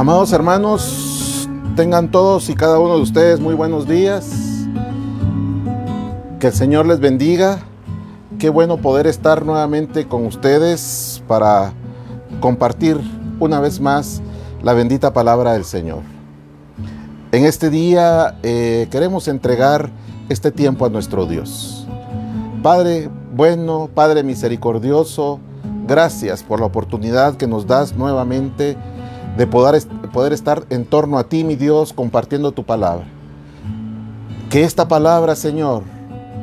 Amados hermanos, tengan todos y cada uno de ustedes muy buenos días. Que el Señor les bendiga. Qué bueno poder estar nuevamente con ustedes para compartir una vez más la bendita palabra del Señor. En este día queremos entregar este tiempo a nuestro Dios. Padre bueno, Padre misericordioso, gracias por la oportunidad que nos das nuevamente de poder estar en torno a ti, mi Dios, compartiendo tu palabra. Que esta palabra, Señor,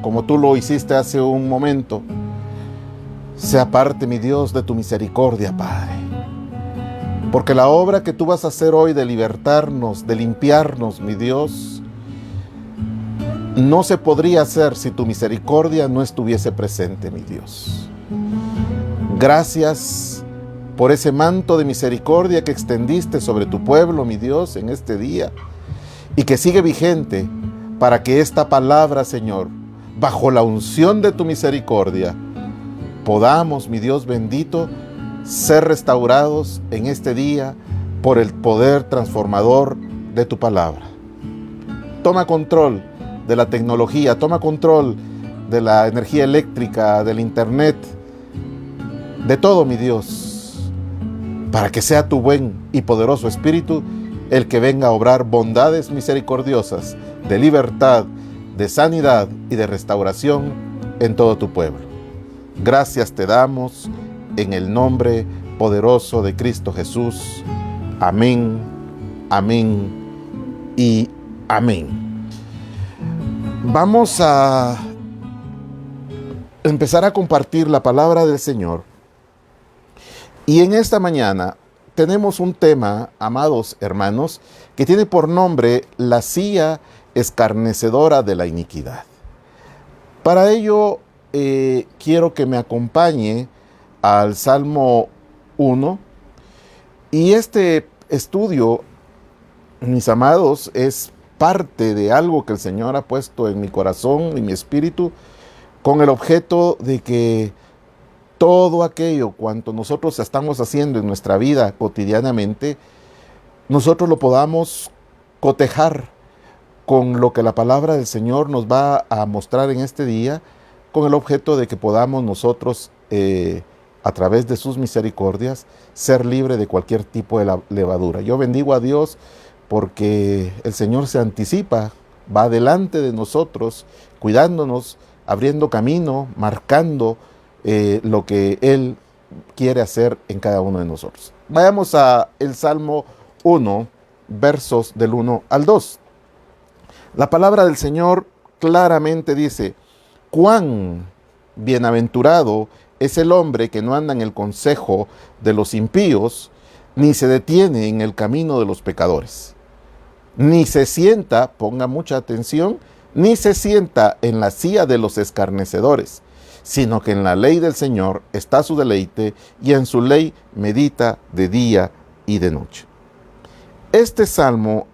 como tú lo hiciste hace un momento, sea parte, mi Dios, de tu misericordia, Padre. Porque la obra que tú vas a hacer hoy de libertarnos, de limpiarnos, mi Dios, no se podría hacer si tu misericordia no estuviese presente, mi Dios. Gracias por ese manto de misericordia que extendiste sobre tu pueblo, mi Dios, en este día, y que sigue vigente para que esta palabra, Señor, bajo la unción de tu misericordia, podamos, mi Dios bendito, ser restaurados en este día por el poder transformador de tu palabra. Toma control de la tecnología, toma control de la energía eléctrica, del internet, de todo, mi Dios, para que sea tu buen y poderoso Espíritu el que venga a obrar bondades misericordiosas de libertad, de sanidad y de restauración en todo tu pueblo. Gracias te damos en el nombre poderoso de Cristo Jesús. Amén, amén y amén. Vamos a empezar a compartir la palabra del Señor. Y en esta mañana tenemos un tema, amados hermanos, que tiene por nombre la silla escarnecedora de la iniquidad. Para ello, quiero que me acompañe al Salmo 1. Y este estudio, mis amados, es parte de algo que el Señor ha puesto en mi corazón y mi espíritu, con el objeto de que todo aquello cuanto nosotros estamos haciendo en nuestra vida cotidianamente, nosotros lo podamos cotejar con lo que la palabra del Señor nos va a mostrar en este día, con el objeto de que podamos nosotros, a través de sus misericordias, ser libre de cualquier tipo de levadura. Yo bendigo a Dios porque el Señor se anticipa, va delante de nosotros, cuidándonos, abriendo camino, marcando lo que Él quiere hacer en cada uno de nosotros. Vayamos a el Salmo 1, versos del 1 al 2. La palabra del Señor claramente dice: cuán bienaventurado es el hombre que no anda en el consejo de los impíos, ni se detiene en el camino de los pecadores, ni se sienta, ponga mucha atención, ni se sienta en la silla de los escarnecedores, sino que en la ley del Señor está su deleite, y en su ley medita de día y de noche. Este salmo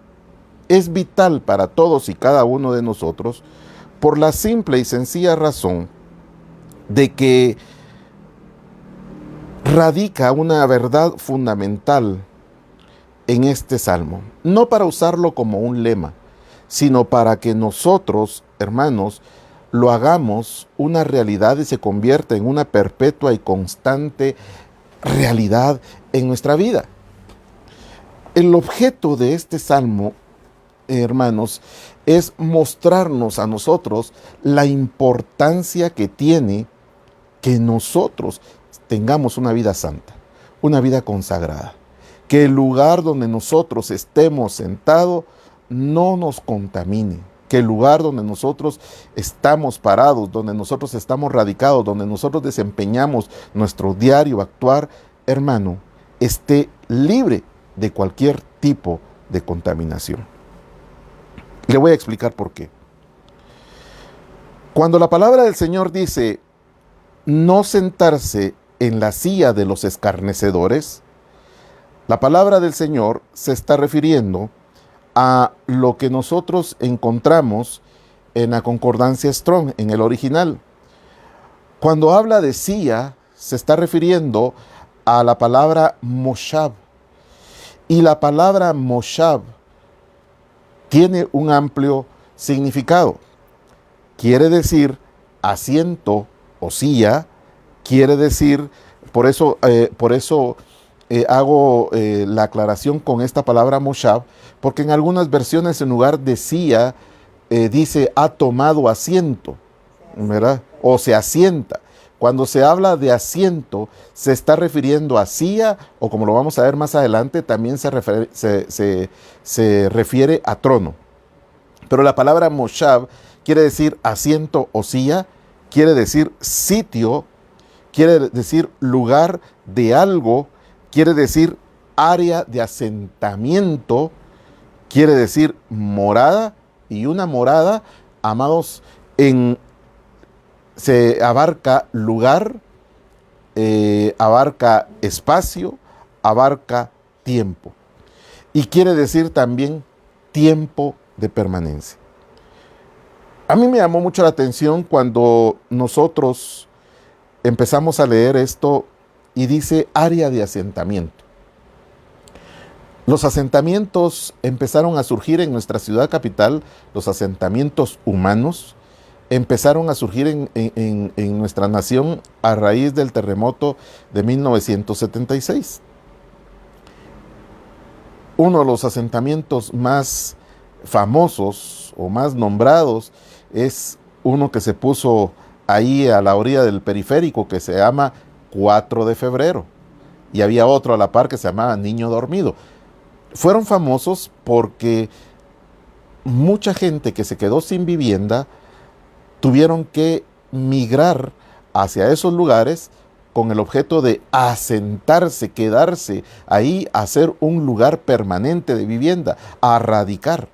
es vital para todos y cada uno de nosotros por la simple y sencilla razón de que radica una verdad fundamental en este salmo, no para usarlo como un lema, sino para que nosotros, hermanos, lo hagamos una realidad y se convierta en una perpetua y constante realidad en nuestra vida. El objeto de este salmo, hermanos, es mostrarnos a nosotros la importancia que tiene que nosotros tengamos una vida santa, una vida consagrada. Que el lugar donde nosotros estemos sentados no nos contamine. Que el lugar donde nosotros estamos parados, donde nosotros estamos radicados, donde nosotros desempeñamos nuestro diario actuar, hermano, esté libre de cualquier tipo de contaminación. Le voy a explicar por qué. Cuando la palabra del Señor dice no sentarse en la silla de los escarnecedores, la palabra del Señor se está refiriendo a lo que nosotros encontramos en la concordancia Strong, en el original. Cuando habla de silla, se está refiriendo a la palabra moshab. Y la palabra Moshav tiene un amplio significado. Quiere decir asiento o silla, quiere decir, por eso hago la aclaración con esta palabra Moshav, porque en algunas versiones en lugar de silla dice ha tomado asiento, ¿verdad? O se asienta. Cuando se habla de asiento, se está refiriendo a silla, o como lo vamos a ver más adelante, también se refiere a trono. Pero la palabra Moshav quiere decir asiento o silla, quiere decir sitio, quiere decir lugar de algo, quiere decir área de asentamiento, quiere decir morada, y una morada, amados, se abarca lugar, abarca espacio, abarca tiempo. Y quiere decir también tiempo de permanencia. A mí me llamó mucho la atención cuando nosotros empezamos a leer esto y dice área de asentamiento. Los asentamientos empezaron a surgir en nuestra ciudad capital, los asentamientos humanos empezaron a surgir en nuestra nación a raíz del terremoto de 1976. Uno de los asentamientos más famosos o más nombrados es uno que se puso ahí a la orilla del periférico que se llama 4 de febrero. Y había otro a la par que se llamaba Niño Dormido. Fueron famosos porque mucha gente que se quedó sin vivienda tuvieron que migrar hacia esos lugares con el objeto de asentarse, quedarse ahí, hacer un lugar permanente de vivienda, a radicar.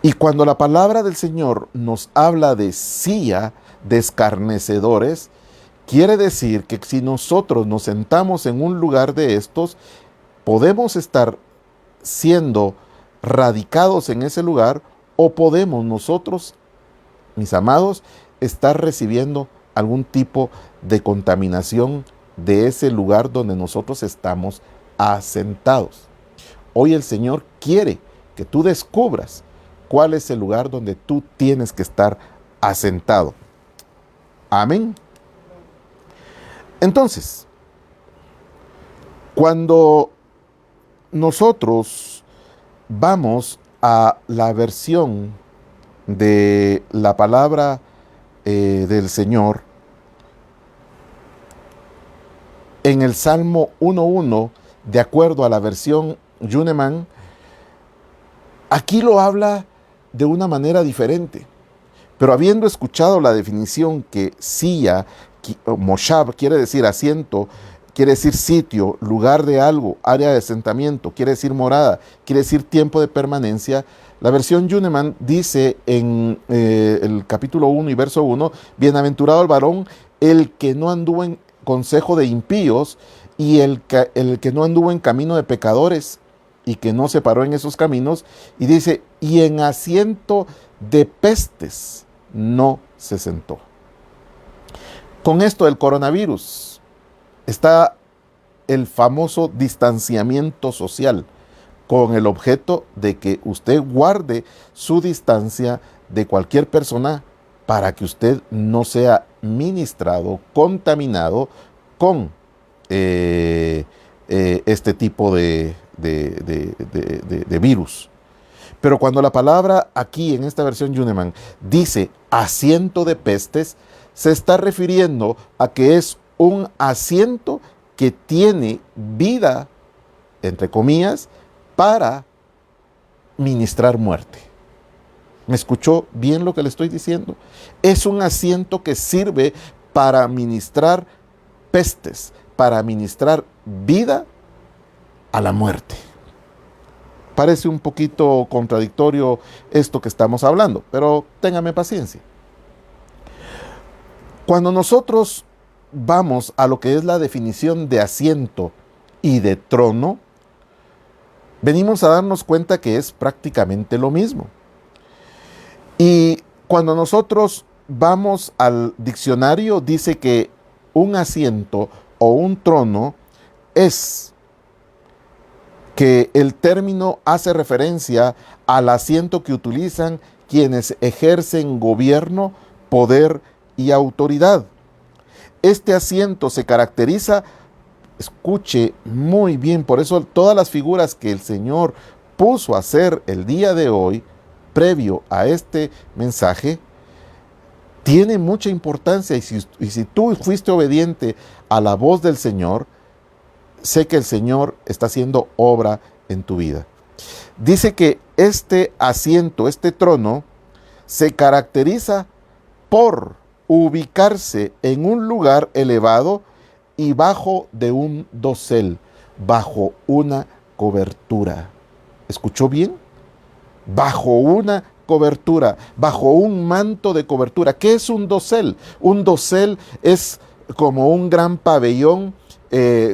Y cuando la palabra del Señor nos habla de silla, de escarnecedores, quiere decir que si nosotros nos sentamos en un lugar de estos, podemos estar siendo radicados en ese lugar o podemos nosotros, mis amados, estar recibiendo algún tipo de contaminación de ese lugar donde nosotros estamos asentados. Hoy el Señor quiere que tú descubras cuál es el lugar donde tú tienes que estar asentado. Amén. Entonces, cuando nosotros vamos a la versión de la palabra del Señor, en el Salmo 1.1, de acuerdo a la versión Yuneman, aquí lo habla de una manera diferente. Pero habiendo escuchado la definición que silla, Moshav, quiere decir asiento, quiere decir sitio, lugar de algo, área de asentamiento, quiere decir morada, quiere decir tiempo de permanencia, la versión Yuneman dice en el capítulo 1 y verso 1, bienaventurado el varón, el que no anduvo en consejo de impíos y el que no anduvo en camino de pecadores y que no se paró en esos caminos, y dice, y en asiento de pestes no se sentó. Con esto del coronavirus está el famoso distanciamiento social, con el objeto de que usted guarde su distancia de cualquier persona para que usted no sea ministrado, contaminado con este tipo de virus. Pero cuando la palabra aquí en esta versión Yuneman dice asiento de pestes, se está refiriendo a que es un asiento que tiene vida, entre comillas, para ministrar muerte. ¿Me escuchó bien lo que le estoy diciendo? Es un asiento que sirve para ministrar pestes, para ministrar vida a la muerte. Parece un poquito contradictorio esto que estamos hablando, pero téngame paciencia. Cuando nosotros vamos a lo que es la definición de asiento y de trono, venimos a darnos cuenta que es prácticamente lo mismo. Y cuando nosotros vamos al diccionario, dice que un asiento o un trono es que el término hace referencia al asiento que utilizan quienes ejercen gobierno, poder y autoridad. Este asiento se caracteriza, escuche muy bien, por eso todas las figuras que el Señor puso a hacer el día de hoy, previo a este mensaje, tiene mucha importancia. Y si tú fuiste obediente a la voz del Señor, sé que el Señor está haciendo obra en tu vida. Dice que este asiento, este trono, se caracteriza por ubicarse en un lugar elevado y bajo de un dosel, bajo una cobertura. ¿Escuchó bien? Bajo una cobertura, bajo un manto de cobertura. ¿Qué es un dosel? Un dosel es como un gran pabellón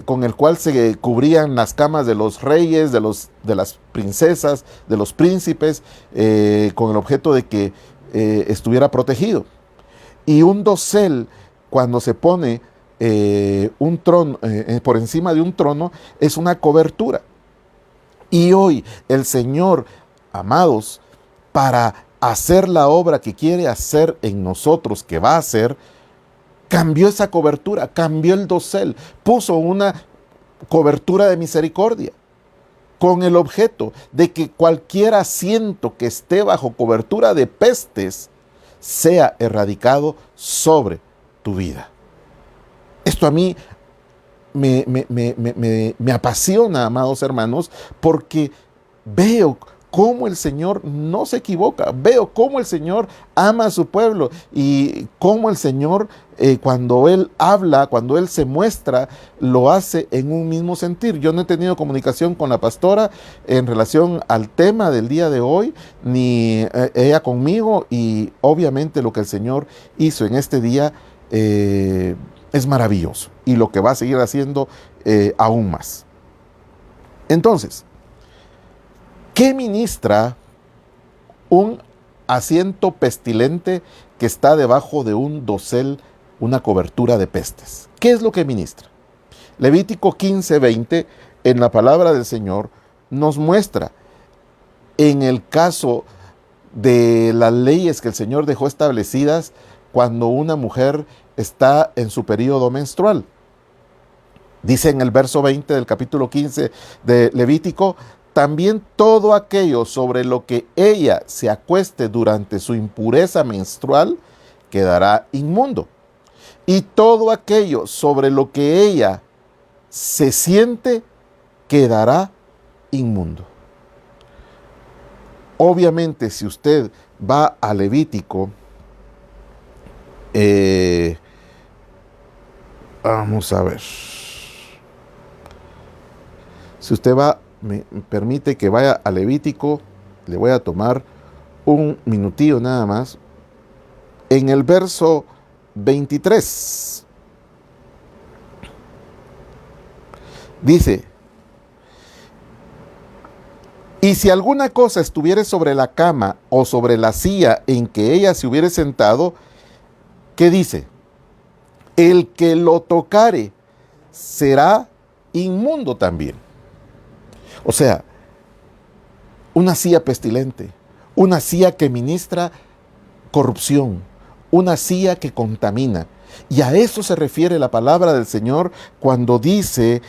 con el cual se cubrían las camas de los reyes, de las princesas, de los príncipes, con el objeto de que estuviera protegido. Y un dosel, cuando se pone un trono por encima de un trono, es una cobertura. Y hoy el Señor, amados, para hacer la obra que quiere hacer en nosotros, que va a hacer, cambió esa cobertura, cambió el dosel, puso una cobertura de misericordia, con el objeto de que cualquier asiento que esté bajo cobertura de pestes sea erradicado sobre tu vida. Esto a mí me apasiona, amados hermanos, porque veo cómo el Señor no se equivoca, veo cómo el Señor ama a su pueblo y cómo el Señor, cuando Él habla, cuando Él se muestra, lo hace en un mismo sentir. Yo no he tenido comunicación con la pastora en relación al tema del día de hoy, ni ella conmigo, y obviamente lo que el Señor hizo en este día es maravilloso, y lo que va a seguir haciendo aún más. Entonces, ¿qué ministra un asiento pestilente que está debajo de un dosel, una cobertura de pestes? ¿Qué es lo que ministra? Levítico 15:20, en la palabra del Señor, nos muestra, en el caso de las leyes que el Señor dejó establecidas cuando una mujer está en su periodo menstrual. Dice en el verso 20 del capítulo 15 de Levítico: también todo aquello sobre lo que ella se acueste durante su impureza menstrual quedará inmundo. Y todo aquello sobre lo que ella se siente quedará inmundo. Obviamente, si usted va a Levítico, vamos a ver. Si usted va, me permite que vaya a Levítico, le voy a tomar un minutillo nada más. En el verso 23 dice: y si alguna cosa estuviere sobre la cama o sobre la silla en que ella se hubiere sentado, ¿qué dice? El que lo tocare será inmundo también. O sea, una silla pestilente, una silla que ministra corrupción, una silla que contamina. Y a eso se refiere la palabra del Señor cuando dice,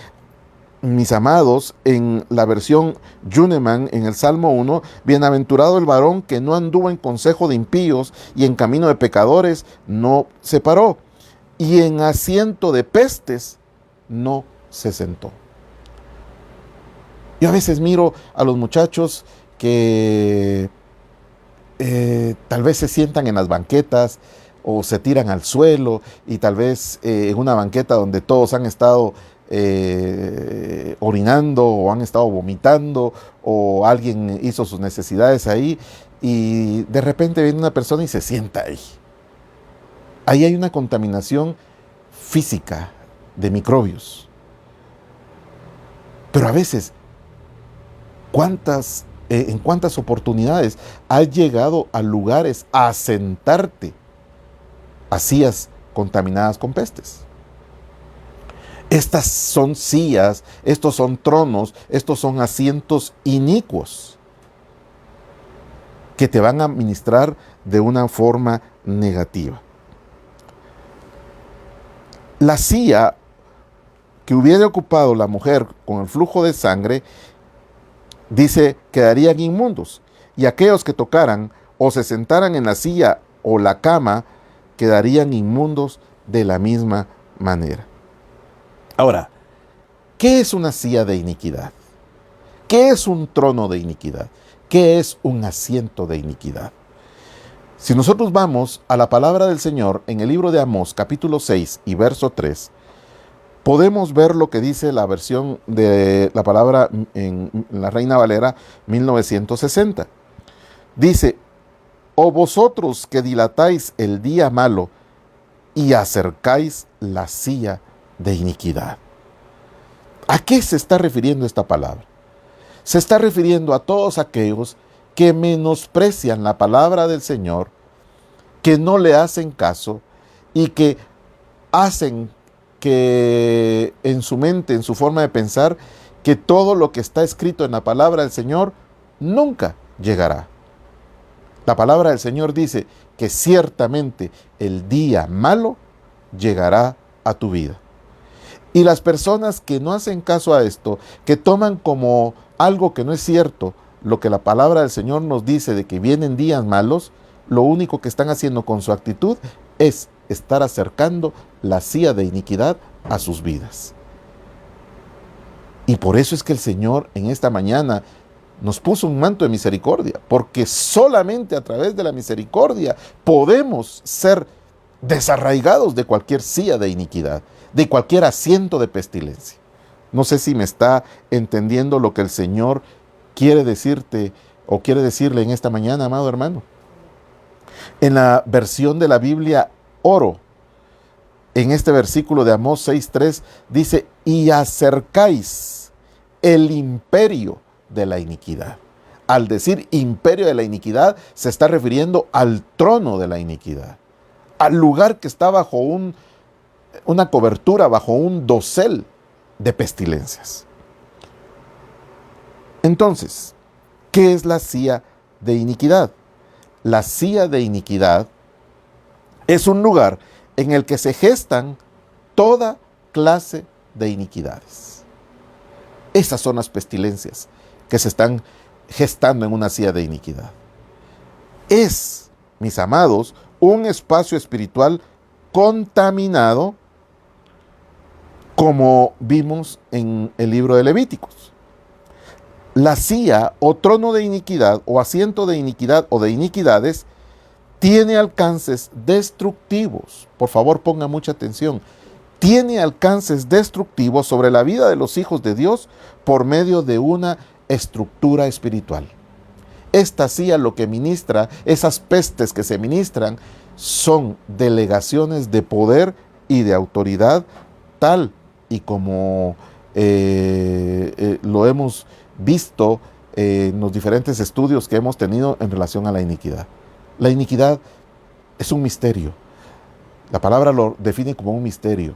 mis amados, en la versión Yuneman, en el Salmo 1, bienaventurado el varón que no anduvo en consejo de impíos y en camino de pecadores no se paró, y en asiento de pestes no se sentó. Yo a veces miro a los muchachos que tal vez se sientan en las banquetas o se tiran al suelo, y tal vez en una banqueta donde todos han estado orinando o han estado vomitando, o alguien hizo sus necesidades ahí, y de repente viene una persona y se sienta ahí. Ahí hay una contaminación física de microbios. Pero a veces, en cuántas oportunidades has llegado a lugares a sentarte a sillas contaminadas con pestes? Estas son sillas, estos son tronos, estos son asientos inicuos que te van a ministrar de una forma negativa. La silla que hubiera ocupado la mujer con el flujo de sangre, dice, quedarían inmundos, y aquellos que tocaran o se sentaran en la silla o la cama quedarían inmundos de la misma manera. Ahora, ¿qué es una silla de iniquidad? ¿Qué es un trono de iniquidad? ¿Qué es un asiento de iniquidad? Si nosotros vamos a la palabra del Señor en el libro de Amós, capítulo 6 y verso 3, podemos ver lo que dice la versión de la palabra en la Reina Valera 1960. Dice, «O vosotros que dilatáis el día malo y acercáis la silla de iniquidad». ¿A qué se está refiriendo esta palabra? Se está refiriendo a todos aquellos que menosprecian la palabra del Señor, que no le hacen caso y que hacen que en su mente, en su forma de pensar, que todo lo que está escrito en la palabra del Señor nunca llegará. La palabra del Señor dice que ciertamente el día malo llegará a tu vida. Y las personas que no hacen caso a esto, que toman como algo que no es cierto lo que la palabra del Señor nos dice de que vienen días malos, lo único que están haciendo con su actitud es estar acercando la silla de iniquidad a sus vidas. Y por eso es que el Señor en esta mañana nos puso un manto de misericordia, porque solamente a través de la misericordia podemos ser desarraigados de cualquier silla de iniquidad, de cualquier asiento de pestilencia. No sé si me está entendiendo lo que el Señor quiere decirte o quiere decirle en esta mañana, amado hermano. En la versión de la Biblia Oro, en este versículo de Amós 6:3, dice, y acercáis el imperio de la iniquidad. Al decir imperio de la iniquidad, se está refiriendo al trono de la iniquidad, al lugar que está bajo una cobertura, bajo un dosel de pestilencias. Entonces, ¿qué es la silla de iniquidad? La silla de iniquidad es un lugar en el que se gestan toda clase de iniquidades. Esas son las pestilencias que se están gestando en una silla de iniquidad. Es, mis amados, un espacio espiritual contaminado, como vimos en el libro de Levíticos. La silla o trono de iniquidad o asiento de iniquidad o de iniquidades tiene alcances destructivos. Por favor, ponga mucha atención. Tiene alcances destructivos sobre la vida de los hijos de Dios por medio de una estructura espiritual. Esta silla lo que ministra, esas pestes que se ministran, son delegaciones de poder y de autoridad, tal y como lo hemos visto en los diferentes estudios que hemos tenido en relación a la iniquidad. La iniquidad es un misterio. La palabra lo define como un misterio,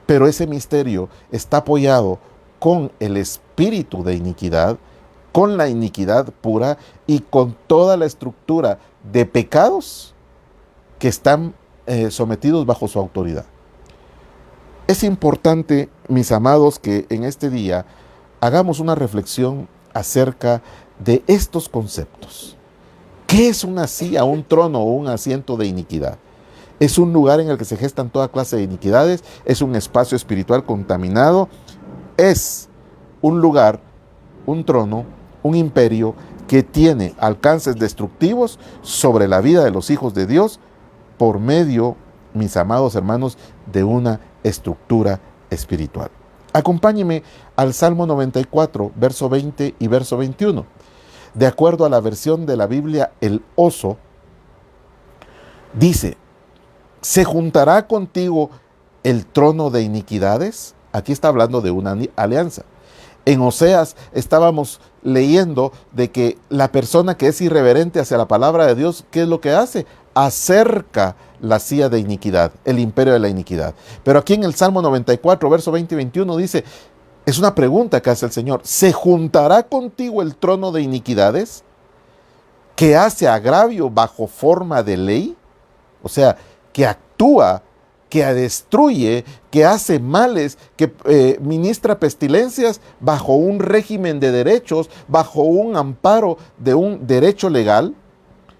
pero ese misterio está apoyado con el espíritu de iniquidad, con la iniquidad pura y con toda la estructura de pecados que están sometidos bajo su autoridad. Es importante, mis amados, que en este día hagamos una reflexión acerca de estos conceptos. ¿Qué es una silla, un trono o un asiento de iniquidad? Es un lugar en el que se gestan toda clase de iniquidades, es un espacio espiritual contaminado, es un lugar, un trono, un imperio que tiene alcances destructivos sobre la vida de los hijos de Dios por medio, mis amados hermanos, de una estructura espiritual. Acompáñeme al Salmo 94, verso 20 y verso 21. De acuerdo a la versión de la Biblia, el Oso, dice, ¿se juntará contigo el trono de iniquidades? Aquí está hablando de una alianza. En Oseas estábamos leyendo de que la persona que es irreverente hacia la palabra de Dios, ¿qué es lo que hace? acerca la silla de iniquidad, el imperio de la iniquidad. Pero aquí en el Salmo 94, verso 20 y 21 dice, es una pregunta que hace el Señor, ¿se juntará contigo el trono de iniquidades que hace agravio bajo forma de ley? O sea, que actúa, que destruye, que hace males, que ministra pestilencias bajo un régimen de derechos, bajo un amparo de un derecho legal.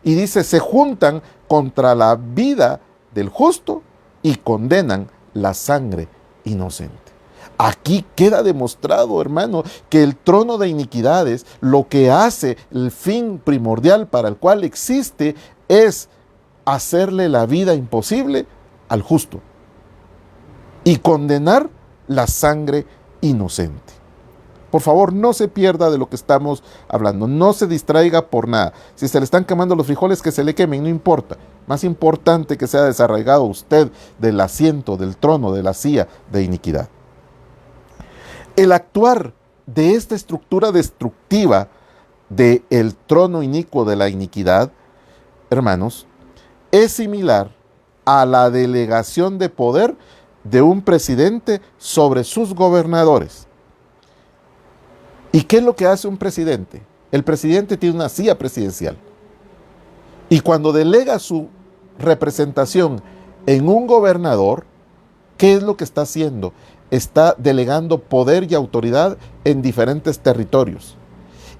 Y dice, se juntan contra la vida del justo y condenan la sangre inocente. Aquí queda demostrado, hermano, que el trono de iniquidades, lo que hace, el fin primordial para el cual existe, es hacerle la vida imposible al justo y condenar la sangre inocente. Por favor, no se pierda de lo que estamos hablando, no se distraiga por nada. Si se le están quemando los frijoles, que se le quemen, no importa. Más importante que sea desarraigado usted del asiento, del trono, de la silla de iniquidad. El actuar de esta estructura destructiva del trono inicuo de la iniquidad, hermanos, es similar a la delegación de poder de un presidente sobre sus gobernadores. ¿Y qué es lo que hace un presidente? El presidente tiene una silla presidencial. Y cuando delega su representación en un gobernador, ¿qué es lo que está haciendo? Está delegando poder y autoridad en diferentes territorios.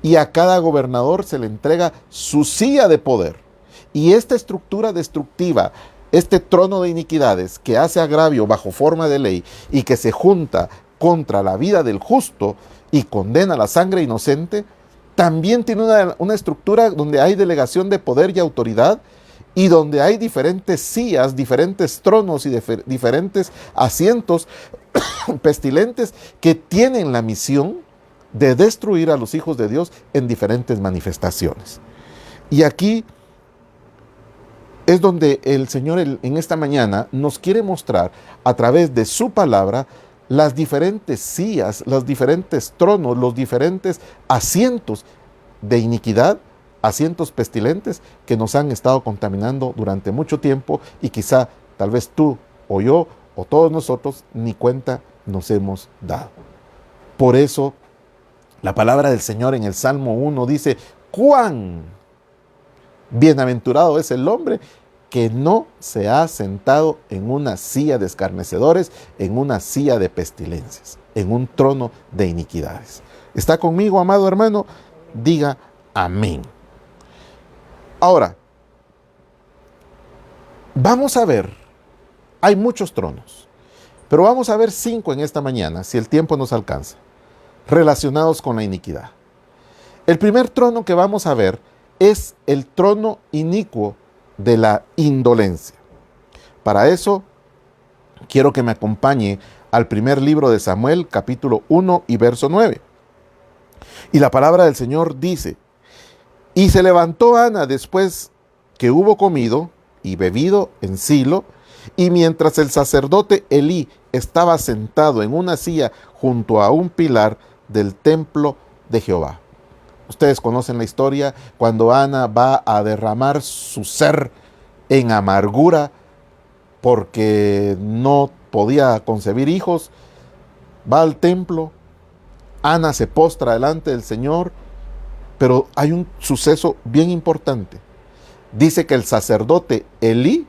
Y a cada gobernador se le entrega su silla de poder. Y esta estructura destructiva, este trono de iniquidades que hace agravio bajo forma de ley y que se junta contra la vida del justo y condena la sangre inocente, también tiene una estructura donde hay delegación de poder y autoridad y donde hay diferentes sillas, diferentes tronos y diferentes asientos pestilentes que tienen la misión de destruir a los hijos de Dios en diferentes manifestaciones. Y aquí es donde el Señor en esta mañana nos quiere mostrar a través de su palabra las diferentes sillas, los diferentes tronos, los diferentes asientos de iniquidad, asientos pestilentes que nos han estado contaminando durante mucho tiempo y quizá tal vez tú o yo o todos nosotros ni cuenta nos hemos dado. Por eso la palabra del Señor en el Salmo 1 dice, cuán bienaventurado es el hombre que no se ha sentado en una silla de escarnecedores, en una silla de pestilencias, en un trono de iniquidades. ¿Está conmigo, amado hermano? Diga amén. Ahora, vamos a ver, hay muchos tronos, pero vamos a ver 5 en esta mañana, si el tiempo nos alcanza, relacionados con la iniquidad. El primer trono que vamos a ver es el trono inicuo de la indolencia. Para eso, quiero que me acompañe al primer libro de Samuel, capítulo 1 y verso 9. Y la palabra del Señor dice, y se levantó Ana después que hubo comido y bebido en Silo, y mientras el sacerdote Elí estaba sentado en una silla junto a un pilar del templo de Jehová. Ustedes conocen la historia cuando Ana va a derramar su ser en amargura porque no podía concebir hijos. Va al templo, Ana se postra delante del Señor, pero hay un suceso bien importante. Dice que el sacerdote Elí,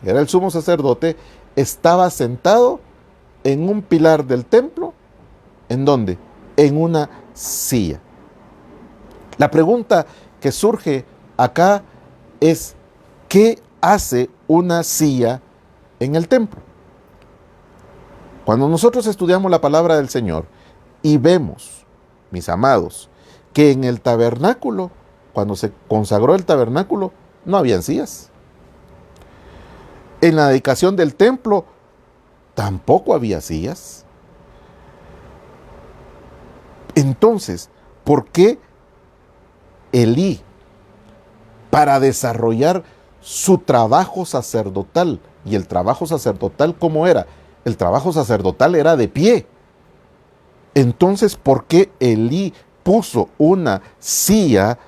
que era el sumo sacerdote, estaba sentado en un pilar del templo. ¿En dónde? En una silla. La pregunta que surge acá es, ¿qué hace una silla en el templo? Cuando nosotros estudiamos la palabra del Señor y vemos, mis amados, que en el tabernáculo, cuando se consagró el tabernáculo, no habían sillas. En la dedicación del templo tampoco había sillas. Entonces, ¿por qué Elí, para desarrollar su trabajo sacerdotal? Y el trabajo sacerdotal, ¿cómo era? El trabajo sacerdotal era de pie. Entonces, ¿por qué Elí puso una silla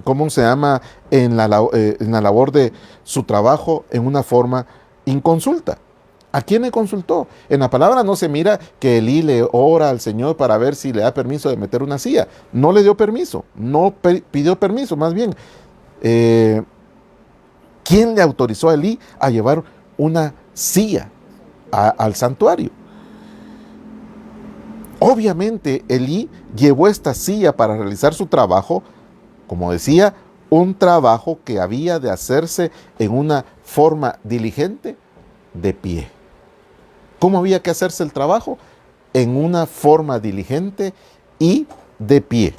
¿cómo se llama? En la labor de su trabajo en una forma inconsulta. ¿A quién le consultó? En la palabra no se mira que Elí le ora al Señor para ver si le da permiso de meter una silla. No le dio permiso, no pidió permiso, más bien. ¿Quién le autorizó a Elí a llevar una silla al santuario? Obviamente Elí llevó esta silla para realizar su trabajo, como decía, un trabajo que había de hacerse en una forma diligente, de pie. ¿Cómo había que hacerse el trabajo? En una forma diligente y de pie.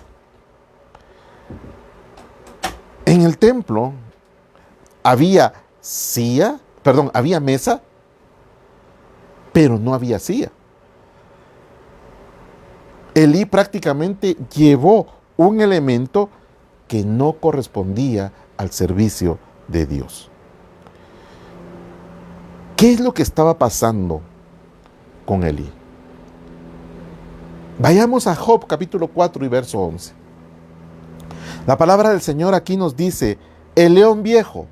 En el templo había había mesa, pero no había silla. Elí prácticamente llevó un elemento que no correspondía al servicio de Dios. ¿Qué es lo que estaba pasando con Elí? Vayamos a Job capítulo 4 y verso 11. La palabra del Señor aquí nos dice: el león viejo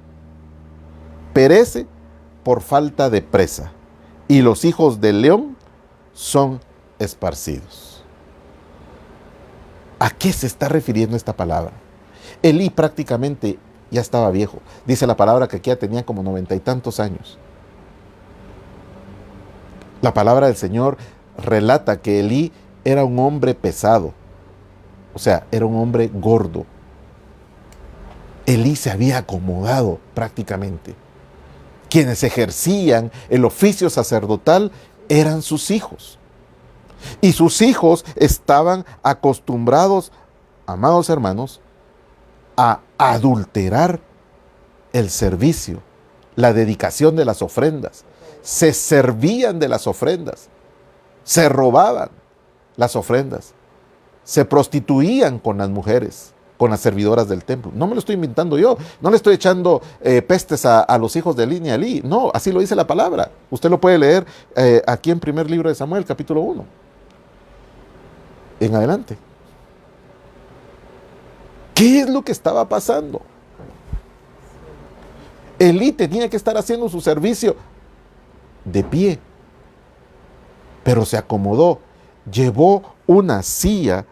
perece por falta de presa, y los hijos del león son esparcidos. ¿A qué se está refiriendo esta palabra? Elí prácticamente ya estaba viejo. Dice la palabra que aquí ya tenía como 90 y tantos años. La palabra del Señor relata que Elí era un hombre pesado, o sea, era un hombre gordo. Elí se había acomodado prácticamente. Quienes ejercían el oficio sacerdotal eran sus hijos. Y sus hijos estaban acostumbrados, amados hermanos, a adulterar el servicio, la dedicación de las ofrendas. Se servían de las ofrendas, se robaban las ofrendas, se prostituían con las mujeres, con las servidoras del templo. No me lo estoy inventando yo, no le estoy echando pestes a los hijos de Elí ni a Elí. No, así lo dice la palabra. Usted lo puede leer aquí en primer libro de Samuel, capítulo 1. En adelante. ¿Qué es lo que estaba pasando? Elí tenía que estar haciendo su servicio de pie, pero se acomodó, llevó una silla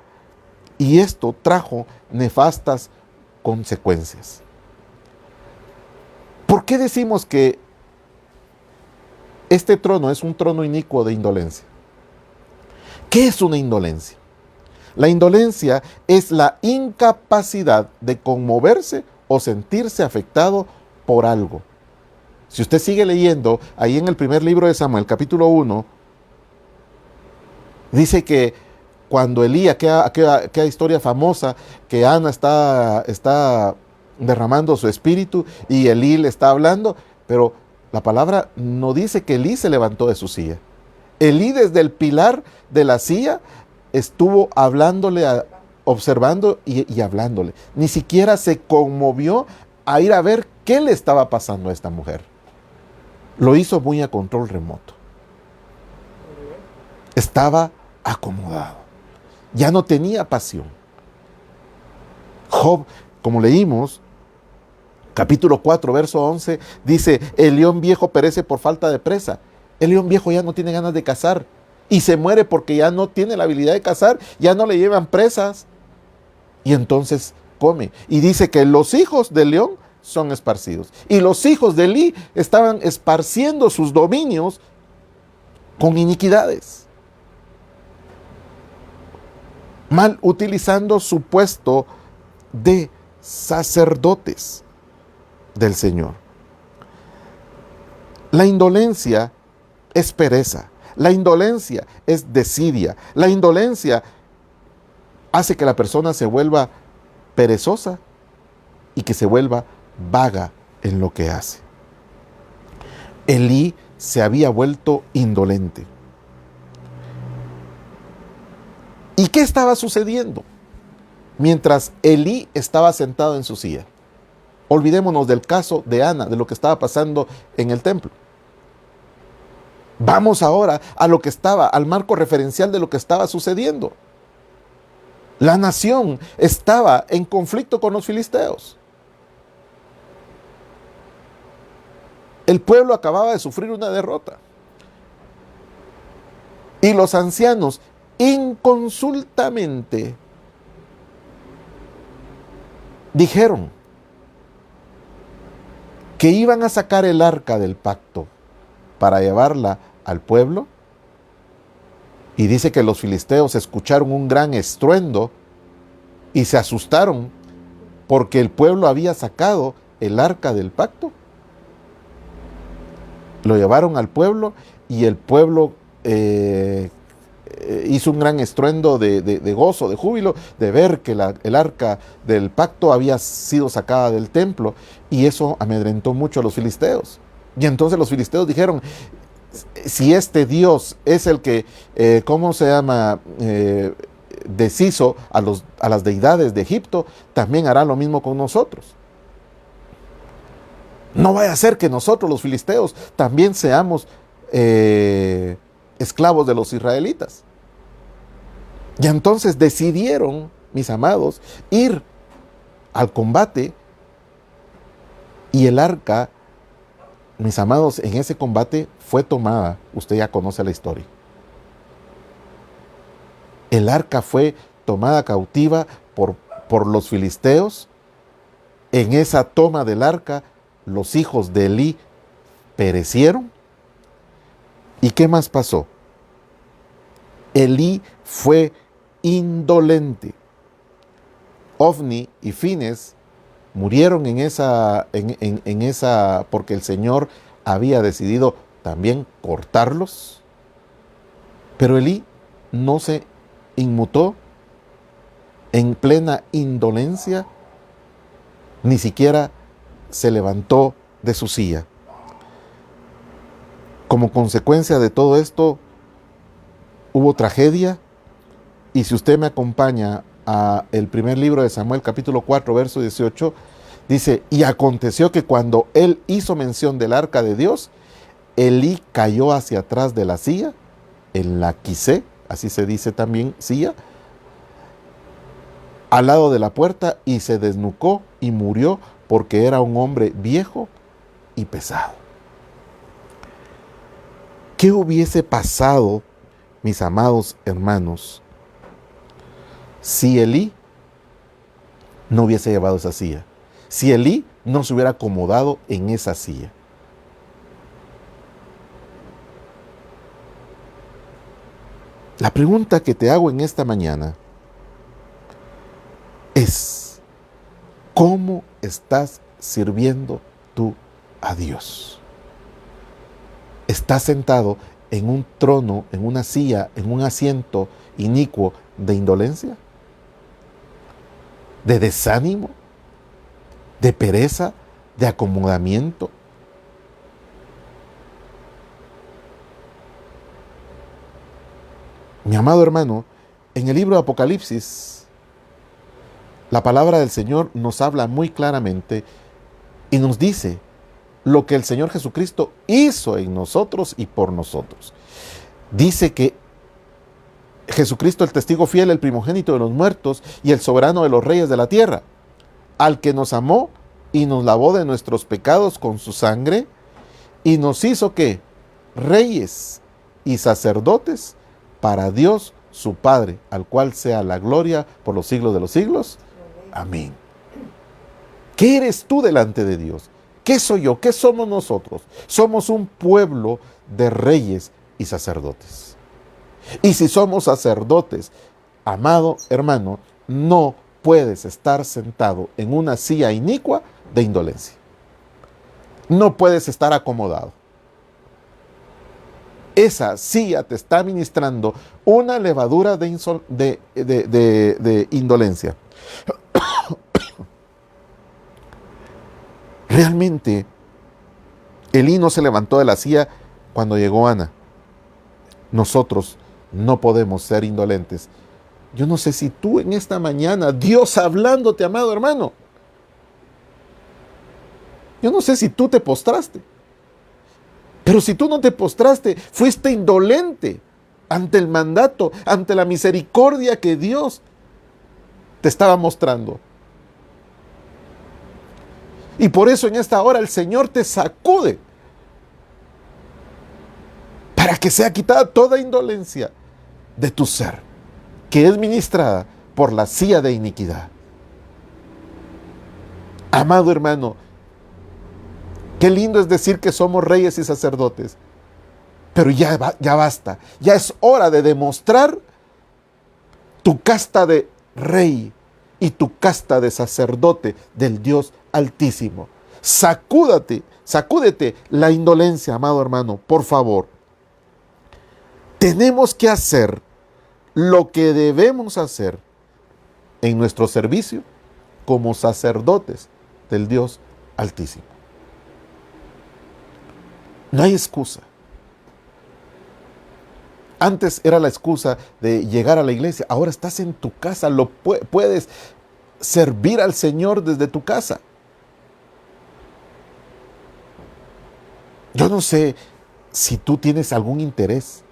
y esto trajo nefastas consecuencias. ¿Por qué decimos que este trono es un trono inicuo de indolencia? ¿Qué es una indolencia? La indolencia es la incapacidad de conmoverse o sentirse afectado por algo. Si usted sigue leyendo, ahí en el primer libro de Samuel, capítulo 1, dice que cuando Elí, aquella historia famosa, que Ana está derramando su espíritu y Elí le está hablando, pero la palabra no dice que Elí se levantó de su silla. Elí desde el pilar de la silla estuvo hablándole, observando y hablándole. Ni siquiera se conmovió a ir a ver qué le estaba pasando a esta mujer. Lo hizo muy a control remoto. Estaba acomodado. Ya no tenía pasión. Job, como leímos, capítulo 4, verso 11, dice: el león viejo perece por falta de presa. El león viejo ya no tiene ganas de cazar y se muere porque ya no tiene la habilidad de cazar, ya no le llevan presas y entonces come. Y dice que los hijos del león son esparcidos. Y los hijos de Elí estaban esparciendo sus dominios con iniquidades, mal utilizando su puesto de sacerdotes del Señor. La indolencia es pereza, la indolencia es desidia, la indolencia hace que la persona se vuelva perezosa y que se vuelva vaga en lo que hace. Elí se había vuelto indolente. ¿Y qué estaba sucediendo? Mientras Elí estaba sentado en su silla. Olvidémonos del caso de Ana, de lo que estaba pasando en el templo. Vamos ahora a lo que estaba, al marco referencial de lo que estaba sucediendo. La nación estaba en conflicto con los filisteos. El pueblo acababa de sufrir una derrota. Y los ancianos inconsultamente dijeron que iban a sacar el arca del pacto para llevarla al pueblo. Y dice que los filisteos escucharon un gran estruendo y se asustaron porque el pueblo había sacado el arca del pacto. Lo llevaron al pueblo y el pueblo hizo un gran estruendo de gozo, de júbilo, de ver que el arca del pacto había sido sacada del templo, y eso amedrentó mucho a los filisteos. Y entonces los filisteos dijeron: si este Dios es el que, deshizo a las deidades de Egipto, también hará lo mismo con nosotros. No vaya a ser que nosotros, los filisteos, también seamos esclavos de los israelitas. Y entonces decidieron, mis amados, ir al combate, y el arca, mis amados, en ese combate fue tomada. Usted ya conoce la historia. El arca fue tomada cautiva por los filisteos. En esa toma del arca, los hijos de Elí perecieron. ¿Y qué más pasó? Elí fue indolente. Ofni y Fines murieron en esa, porque el Señor había decidido también cortarlos. Pero Elí no se inmutó en plena indolencia, ni siquiera se levantó de su silla. Como consecuencia de todo esto, hubo tragedia. Y si usted me acompaña a el primer libro de Samuel, capítulo 4, verso 18, dice: y aconteció que cuando él hizo mención del arca de Dios, Elí cayó hacia atrás de la silla, en la quisé, así se dice también, silla, al lado de la puerta, y se desnucó y murió, porque era un hombre viejo y pesado. ¿Qué hubiese pasado, mis amados hermanos, si Elí no hubiese llevado esa silla? Si Elí no se hubiera acomodado en esa silla. La pregunta que te hago en esta mañana es: ¿cómo estás sirviendo tú a Dios? ¿Estás sentado en un trono, en una silla, en un asiento inicuo de indolencia? ¿De desánimo? ¿De pereza? ¿De acomodamiento? Mi amado hermano, en el libro de Apocalipsis, la palabra del Señor nos habla muy claramente y nos dice lo que el Señor Jesucristo hizo en nosotros y por nosotros. Dice que Jesucristo, el testigo fiel, el primogénito de los muertos y el soberano de los reyes de la tierra, al que nos amó y nos lavó de nuestros pecados con su sangre, y nos hizo ¿qué? Reyes y sacerdotes para Dios su Padre, al cual sea la gloria por los siglos de los siglos. Amén. ¿Qué eres tú delante de Dios? ¿Qué soy yo? ¿Qué somos nosotros? Somos un pueblo de reyes y sacerdotes. Y si somos sacerdotes, amado hermano, no puedes estar sentado en una silla inicua de indolencia. No puedes estar acomodado. Esa silla te está ministrando una levadura de indolencia. Realmente, Elí no se levantó de la silla cuando llegó Ana. Nosotros no podemos ser indolentes. Yo no sé si tú en esta mañana, Dios hablándote, amado hermano, yo no sé si tú te postraste. Pero si tú no te postraste, fuiste indolente ante el mandato, ante la misericordia que Dios te estaba mostrando. Y por eso en esta hora el Señor te sacude para que sea quitada toda indolencia de tu ser, que es ministrada por la silla de iniquidad. Amado hermano, qué lindo es decir que somos reyes y sacerdotes, pero ya basta. Ya es hora de demostrar tu casta de rey y tu casta de sacerdote del Dios Altísimo. Sacúdete la indolencia, amado hermano, por favor. Tenemos que hacer lo que debemos hacer en nuestro servicio como sacerdotes del Dios Altísimo. No hay excusa. Antes era la excusa de llegar a la iglesia. Ahora estás en tu casa. Puedes servir al Señor desde tu casa. Yo no sé si tú tienes algún interés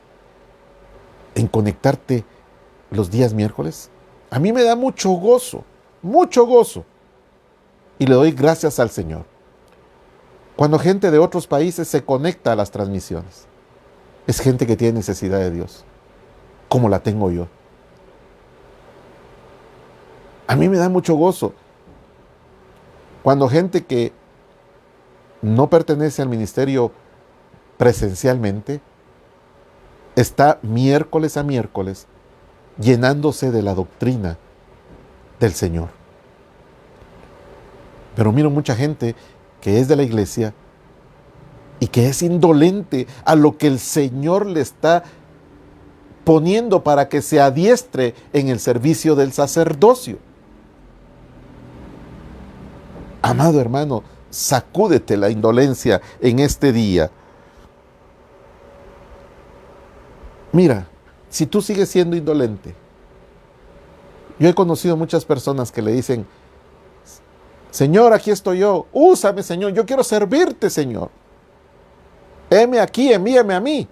en conectarte los días miércoles. A mí me da mucho gozo. Y le doy gracias al Señor cuando gente de otros países se conecta a las transmisiones. Es gente que tiene necesidad de Dios, como la tengo yo. A mí me da mucho gozo cuando gente que no pertenece al ministerio presencialmente está miércoles a miércoles llenándose de la doctrina del Señor. Pero miro mucha gente que es de la iglesia y que es indolente a lo que el Señor le está poniendo para que se adiestre en el servicio del sacerdocio. Amado hermano, sacúdete la indolencia en este día. Mira, si tú sigues siendo indolente, yo he conocido muchas personas que le dicen: Señor, aquí estoy yo, úsame, Señor, yo quiero servirte, Señor. Heme aquí, envíame a mí.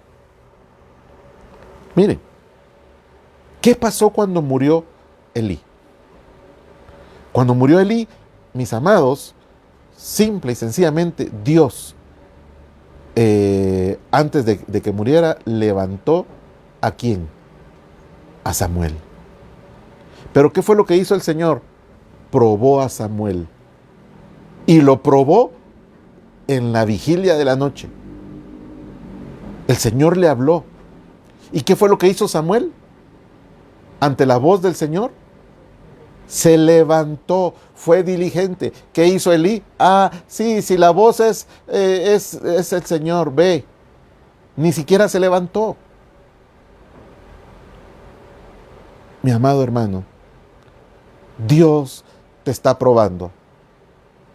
Miren, ¿qué pasó cuando murió Elí? Cuando murió Elí, mis amados, simple y sencillamente Dios, antes de que muriera, levantó ¿a quién? A Samuel. Pero ¿qué fue lo que hizo el Señor? Probó a Samuel. Y lo probó en la vigilia de la noche. El Señor le habló. ¿Y qué fue lo que hizo Samuel? Ante la voz del Señor, se levantó, fue diligente. ¿Qué hizo Elí? Sí, la voz es el Señor, ve. Ni siquiera se levantó. Mi amado hermano, Dios te está probando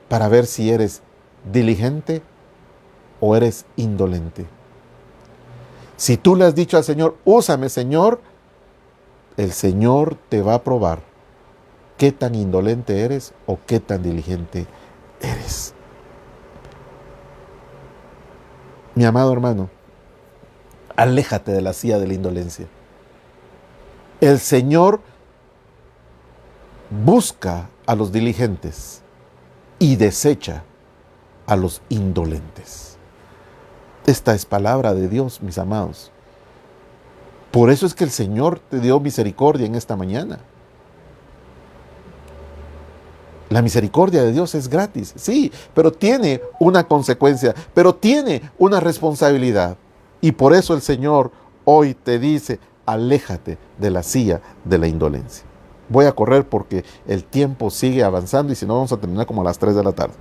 para ver si eres diligente o eres indolente. Si tú le has dicho al Señor, úsame, Señor, el Señor te va a probar qué tan indolente eres o qué tan diligente eres. Mi amado hermano, aléjate de la silla de la indolencia. El Señor busca a los diligentes y desecha a los indolentes. Esta es palabra de Dios, mis amados. Por eso es que el Señor te dio misericordia en esta mañana. La misericordia de Dios es gratis, sí, pero tiene una consecuencia, pero tiene una responsabilidad. Y por eso el Señor hoy te dice: aléjate de la silla de la indolencia. Voy a correr porque el tiempo sigue avanzando y si no vamos a terminar como a las 3 de la tarde.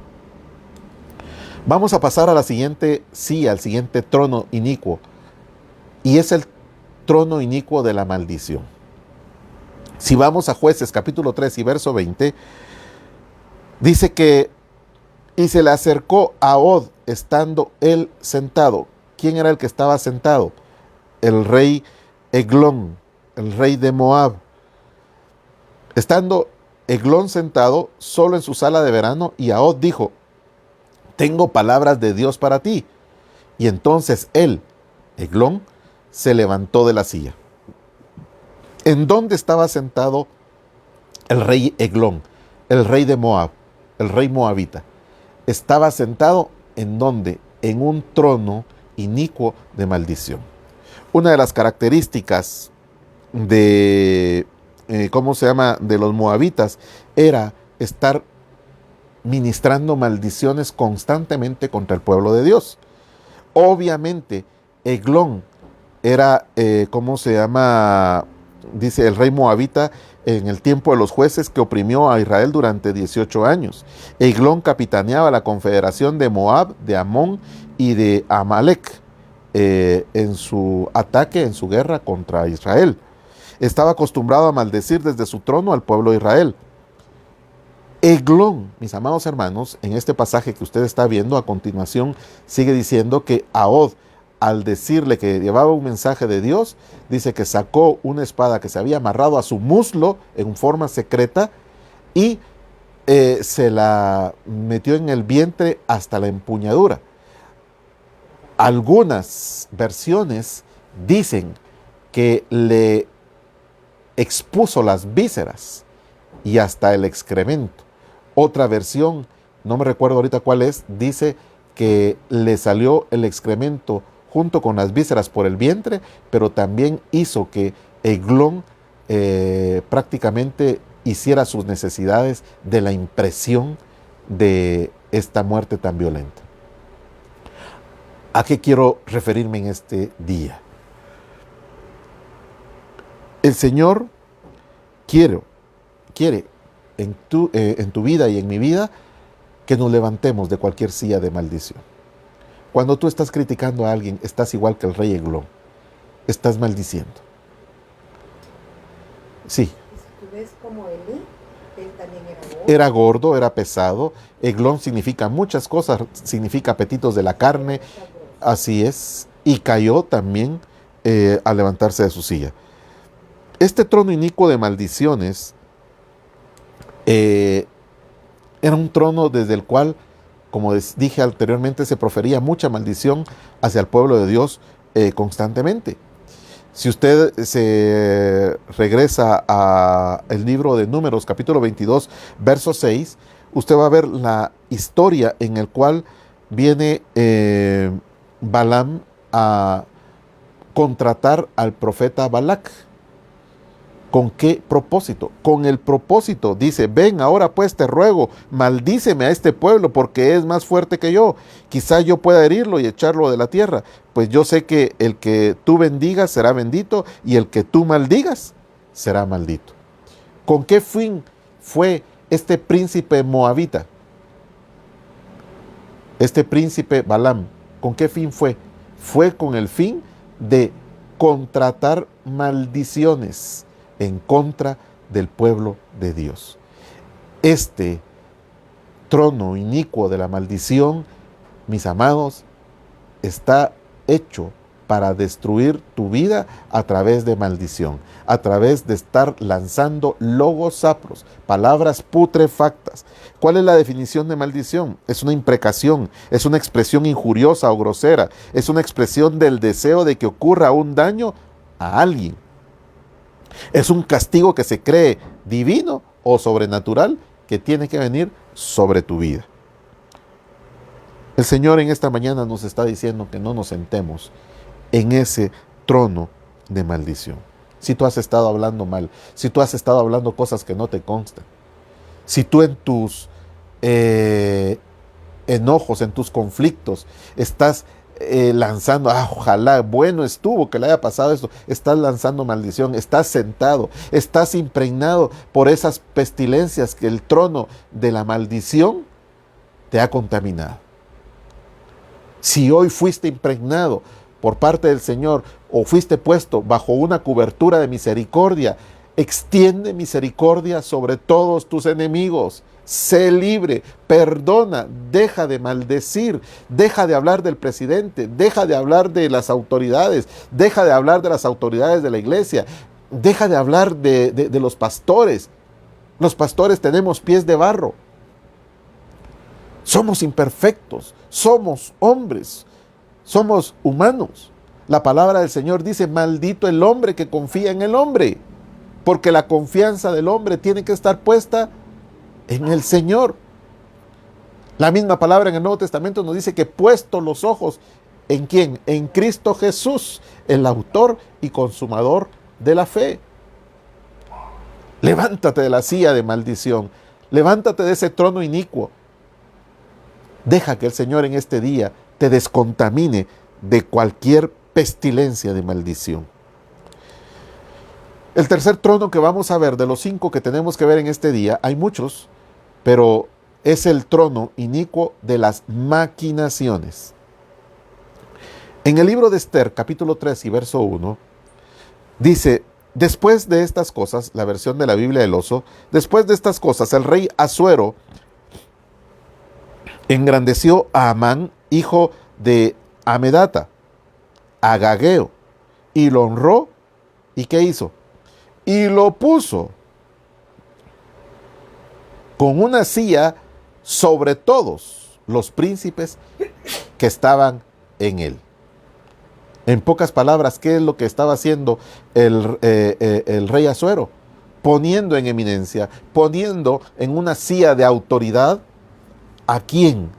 Vamos a pasar a la siguiente silla, al siguiente trono inicuo. Y es el trono inicuo de la maldición. Si vamos a Jueces capítulo 3 y verso 20, dice que: y se le acercó a Od estando él sentado. ¿Quién era el que estaba sentado? El rey Eglón, el rey de Moab. Estando Eglón sentado solo en su sala de verano, y Ahod dijo: tengo palabras de Dios para ti. Y entonces él, Eglón, se levantó de la silla. ¿En dónde estaba sentado el rey Eglón, el rey de Moab, el rey moabita, estaba sentado en donde, en un trono inicuo de maldición. Una de las características de, ¿cómo se llama?, de los moabitas era estar ministrando maldiciones constantemente contra el pueblo de Dios. Obviamente, Eglón era, ¿cómo se llama?, dice el rey moabita en el tiempo de los jueces que oprimió a Israel durante 18 años. Eglón capitaneaba la confederación de Moab, de Amón y de Amalek en su ataque, en su guerra contra Israel. Estaba acostumbrado a maldecir desde su trono al pueblo de Israel. Eglón, mis amados hermanos, en este pasaje que usted está viendo a continuación, sigue diciendo que Ahod, al decirle que llevaba un mensaje de Dios, dice que sacó una espada que se había amarrado a su muslo en forma secreta y se la metió en el vientre hasta la empuñadura. Algunas versiones dicen que le expuso las vísceras y hasta el excremento. Otra versión, no me recuerdo ahorita cuál es, dice que le salió el excremento junto con las vísceras por el vientre, pero también hizo que Eglón prácticamente hiciera sus necesidades de la impresión de esta muerte tan violenta. ¿A qué quiero referirme en este día? El Señor quiere en tu vida y en mi vida que nos levantemos de cualquier silla de maldición. Cuando tú estás criticando a alguien, estás igual que el rey Eglón. Estás maldiciendo. Sí. Si tú ves como Elí, él también era gordo. Era gordo, era pesado. Eglón significa muchas cosas, significa apetitos de la carne. Así es. Y cayó también al levantarse de su silla. Este trono inicuo de maldiciones era un trono desde el cual, como dije anteriormente, se profería mucha maldición hacia el pueblo de Dios constantemente. Si usted se regresa al libro de Números, capítulo 22, verso 6, usted va a ver la historia en el cual viene Balaam a contratar al profeta Balac. ¿Con qué propósito? Con el propósito, dice, ven ahora pues te ruego, maldíceme a este pueblo porque es más fuerte que yo. Quizá yo pueda herirlo y echarlo de la tierra, pues yo sé que el que tú bendigas será bendito y el que tú maldigas será maldito. ¿Con qué fin fue este príncipe moabita? Este príncipe Balaam, ¿con qué fin fue? Fue con el fin de contratar maldiciones en contra del pueblo de Dios. Este trono inicuo de la maldición, mis amados, está hecho para destruir tu vida a través de maldición, a través de estar lanzando logos apros, palabras putrefactas. ¿Cuál es la definición de maldición? Es una imprecación, es una expresión injuriosa o grosera, es una expresión del deseo de que ocurra un daño a alguien. Es un castigo que se cree divino o sobrenatural que tiene que venir sobre tu vida. El Señor en esta mañana nos está diciendo que no nos sentemos en ese trono de maldición. Si tú has estado hablando mal, si tú has estado hablando cosas que no te constan, si tú en tus enojos, en tus conflictos, estás lanzando, ojalá, bueno estuvo que le haya pasado esto, estás lanzando maldición, estás sentado, estás impregnado por esas pestilencias que el trono de la maldición te ha contaminado. Si hoy fuiste impregnado por parte del Señor o fuiste puesto bajo una cobertura de misericordia, extiende misericordia sobre todos tus enemigos. Sé libre, perdona, deja de maldecir, deja de hablar del presidente, deja de hablar de las autoridades, deja de hablar de las autoridades de la iglesia, deja de hablar de los pastores. Los pastores tenemos pies de barro. Somos imperfectos, somos hombres, somos humanos. La palabra del Señor dice, maldito el hombre que confía en el hombre. porque la confianza del hombre tiene que estar puesta en el Señor. La misma palabra en el Nuevo Testamento nos dice que puesto los ojos ¿en quién? En Cristo Jesús, el autor y consumador de la fe. Levántate de la silla de maldición, levántate de ese trono inicuo. Deja que el Señor en este día te descontamine de cualquier pestilencia de maldición. El tercer trono que vamos a ver, de los 5 que tenemos que ver en este día, hay muchos, pero es el trono inicuo de las maquinaciones. En el libro de Esther, capítulo 3 y verso 1, dice: después de estas cosas, la versión de la Biblia del Oso, después de estas cosas, el rey Asuero engrandeció a Amán, hijo de Amedata, Agageo, y lo honró. ¿Y qué hizo? Y lo puso con una silla sobre todos los príncipes que estaban en él. En pocas palabras, ¿qué es lo que estaba haciendo el rey Asuero? Poniendo en eminencia, poniendo en una silla de autoridad, ¿a quién?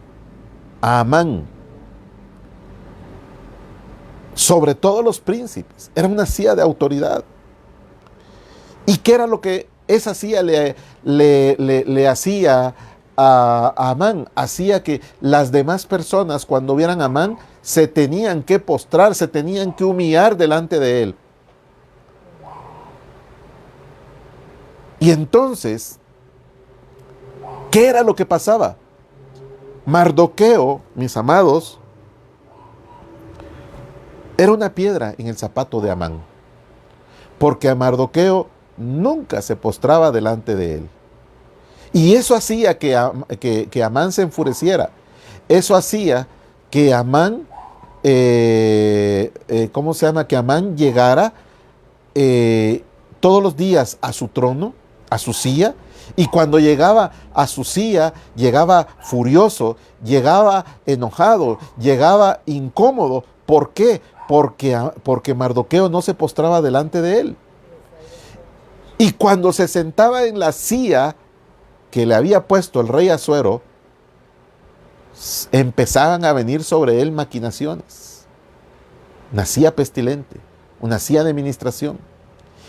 A Amán. Sobre todos los príncipes. Era una silla de autoridad. ¿Y qué era lo que esa silla le hacía a Amán? Hacía que las demás personas, cuando vieran a Amán, se tenían que postrar, se tenían que humillar delante de él. Y entonces, ¿qué era lo que pasaba? Mardoqueo, mis amados, era una piedra en el zapato de Amán, porque a Mardoqueo nunca se postraba delante de él. Y eso hacía que Amán se enfureciera. Eso hacía que Amán, que Amán llegara todos los días a su trono, a su silla, y cuando llegaba a su silla, llegaba furioso, llegaba enojado, llegaba incómodo. ¿Por qué? Porque Mardoqueo no se postraba delante de él. Y cuando se sentaba en la silla que le había puesto el rey Asuero, empezaban a venir sobre él maquinaciones. Una silla pestilente, una silla de administración.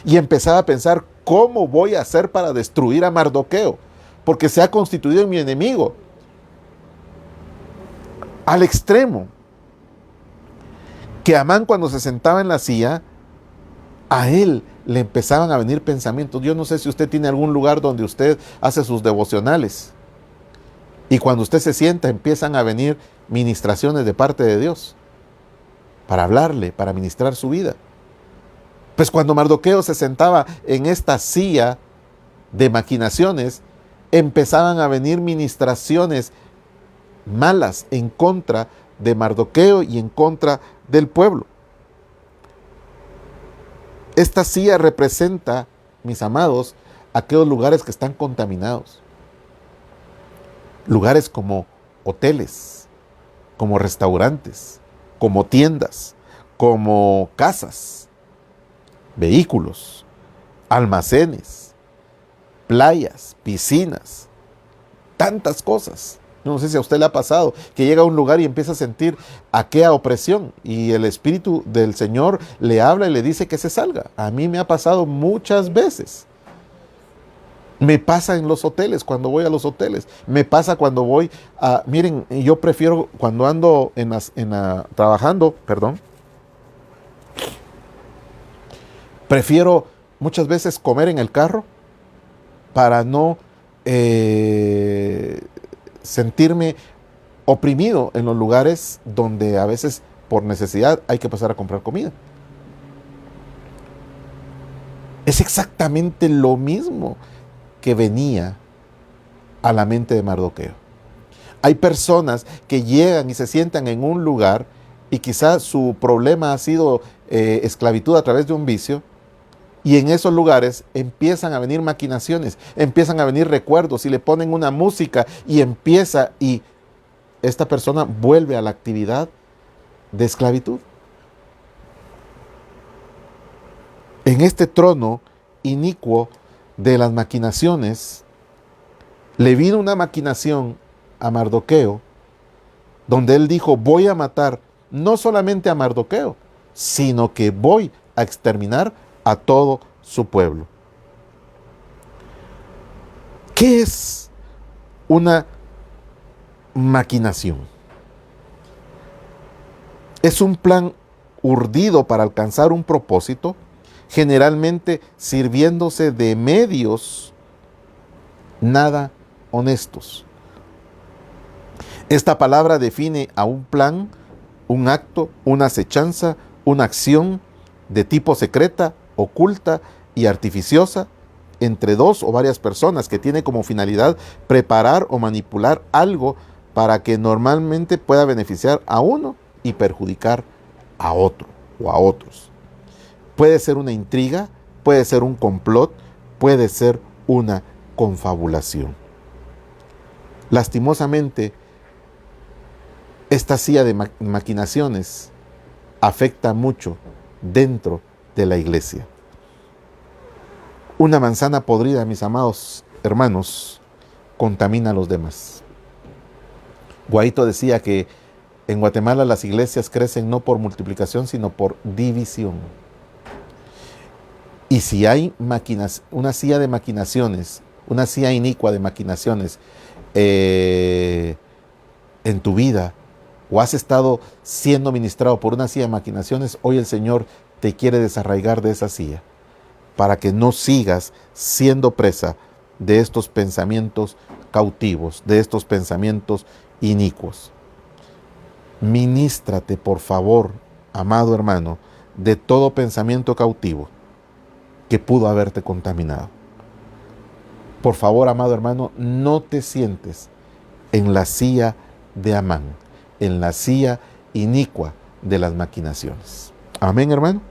Y empezaba a pensar, ¿cómo voy a hacer para destruir a Mardoqueo? Porque se ha constituido en mi enemigo. Al extremo que Amán, cuando se sentaba en la silla, a él le empezaban a venir pensamientos. Yo no sé si usted tiene algún lugar donde usted hace sus devocionales y cuando usted se sienta empiezan a venir ministraciones de parte de Dios para hablarle, para ministrar su vida. Pues cuando Mardoqueo se sentaba en esta silla de maquinaciones, empezaban a venir ministraciones malas en contra de Mardoqueo y en contra del pueblo. Esta silla representa, mis amados, aquellos lugares que están contaminados. Lugares como hoteles, como restaurantes, como tiendas, como casas, vehículos, almacenes, playas, piscinas, tantas cosas. No sé si a usted le ha pasado que llega a un lugar y empieza a sentir aquella opresión y el Espíritu del Señor le habla y le dice que se salga. A mí me ha pasado muchas veces. Me pasa en los hoteles, cuando voy a los hoteles. Me pasa cuando voy a... Miren, yo prefiero cuando ando trabajando, prefiero muchas veces comer en el carro para no sentirme oprimido en los lugares donde a veces por necesidad hay que pasar a comprar comida. Es exactamente lo mismo que venía a la mente de Mardoqueo. Hay personas que llegan y se sientan en un lugar y quizás su problema ha sido esclavitud a través de un vicio, y en esos lugares empiezan a venir maquinaciones, empiezan a venir recuerdos y le ponen una música y esta persona vuelve a la actividad de esclavitud. En este trono inicuo de las maquinaciones, le vino una maquinación a Mardoqueo, donde él dijo, voy a matar no solamente a Mardoqueo, sino que voy a exterminar a todo su pueblo. ¿Qué es una maquinación? Es un plan urdido para alcanzar un propósito, generalmente sirviéndose de medios nada honestos. Esta palabra define a un plan, un acto, una acechanza, una acción de tipo secreta, oculta y artificiosa entre dos o varias personas que tiene como finalidad preparar o manipular algo para que normalmente pueda beneficiar a uno y perjudicar a otro o a otros. Puede ser una intriga, puede ser un complot, puede ser una confabulación. Lastimosamente, esta silla de maquinaciones afecta mucho dentro de la iglesia. Una manzana podrida, mis amados hermanos, contamina a los demás. Guaito decía que en Guatemala las iglesias crecen no por multiplicación, sino por división. Y si hay una silla de maquinaciones, una silla inicua de maquinaciones en tu vida, o has estado siendo ministrado por una silla de maquinaciones, hoy el Señor te quiere desarraigar de esa silla, para que no sigas siendo presa de estos pensamientos cautivos, de estos pensamientos inicuos. Ministrate, por favor, amado hermano, de todo pensamiento cautivo que pudo haberte contaminado. Por favor, amado hermano, no te sientes en la silla de Amán, en la silla inicua de las maquinaciones. Amén, hermano.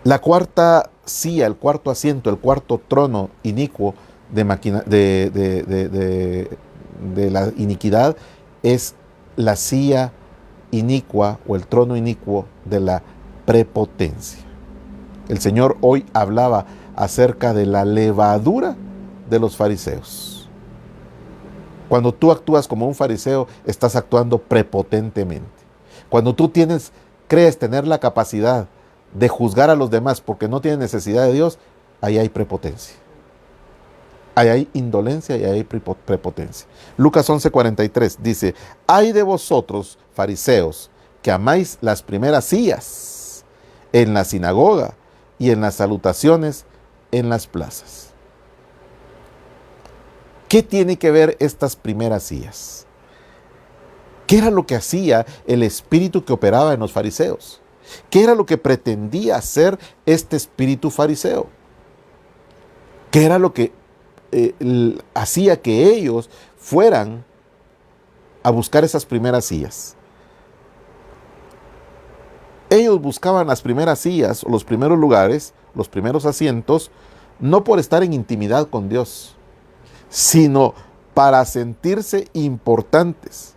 La cuarta silla, el cuarto asiento, el cuarto trono inicuo de la iniquidad es la silla inicua o el trono inicuo de la prepotencia. El Señor hoy hablaba acerca de la levadura de los fariseos. Cuando tú actúas como un fariseo, estás actuando prepotentemente. Cuando tú crees tener la capacidad de juzgar a los demás porque no tienen necesidad de Dios, ahí hay prepotencia. Ahí hay indolencia y ahí hay prepotencia. Lucas 11:43 dice, ay de vosotros, fariseos, que amáis las primeras sillas en la sinagoga y en las salutaciones en las plazas. ¿Qué tiene que ver estas primeras sillas? ¿Qué era lo que hacía el espíritu que operaba en los fariseos? ¿Qué era lo que pretendía hacer este espíritu fariseo? ¿Qué era lo que hacía que ellos fueran a buscar esas primeras sillas? Ellos buscaban las primeras sillas, los primeros lugares, los primeros asientos, no por estar en intimidad con Dios, sino para sentirse importantes,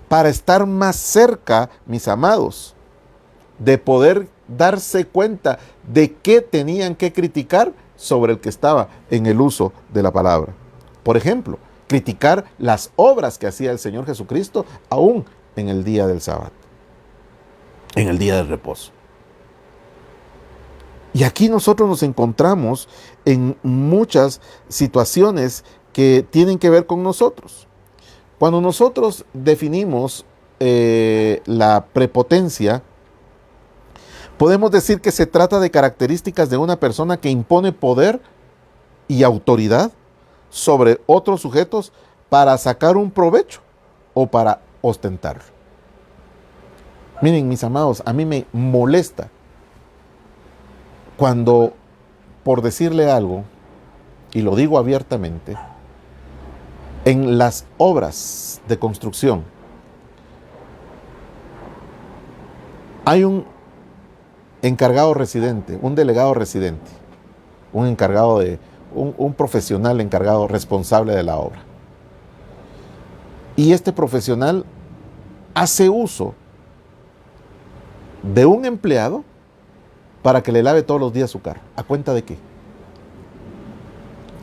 para estar más cerca, mis amados, de poder darse cuenta de qué tenían que criticar sobre el que estaba en el uso de la palabra. Por ejemplo, criticar las obras que hacía el Señor Jesucristo aún en el día del sábado, en el día del reposo. Y aquí nosotros nos encontramos en muchas situaciones que tienen que ver con nosotros. Cuando nosotros definimos la prepotencia, podemos decir que se trata de características de una persona que impone poder y autoridad sobre otros sujetos para sacar un provecho o para ostentarlo. Miren, mis amados, a mí me molesta cuando, por decirle algo, y lo digo abiertamente, en las obras de construcción hay un encargado residente, un delegado residente, un encargado un profesional encargado responsable de la obra. Y este profesional hace uso de un empleado para que le lave todos los días su carro. ¿A cuenta de qué?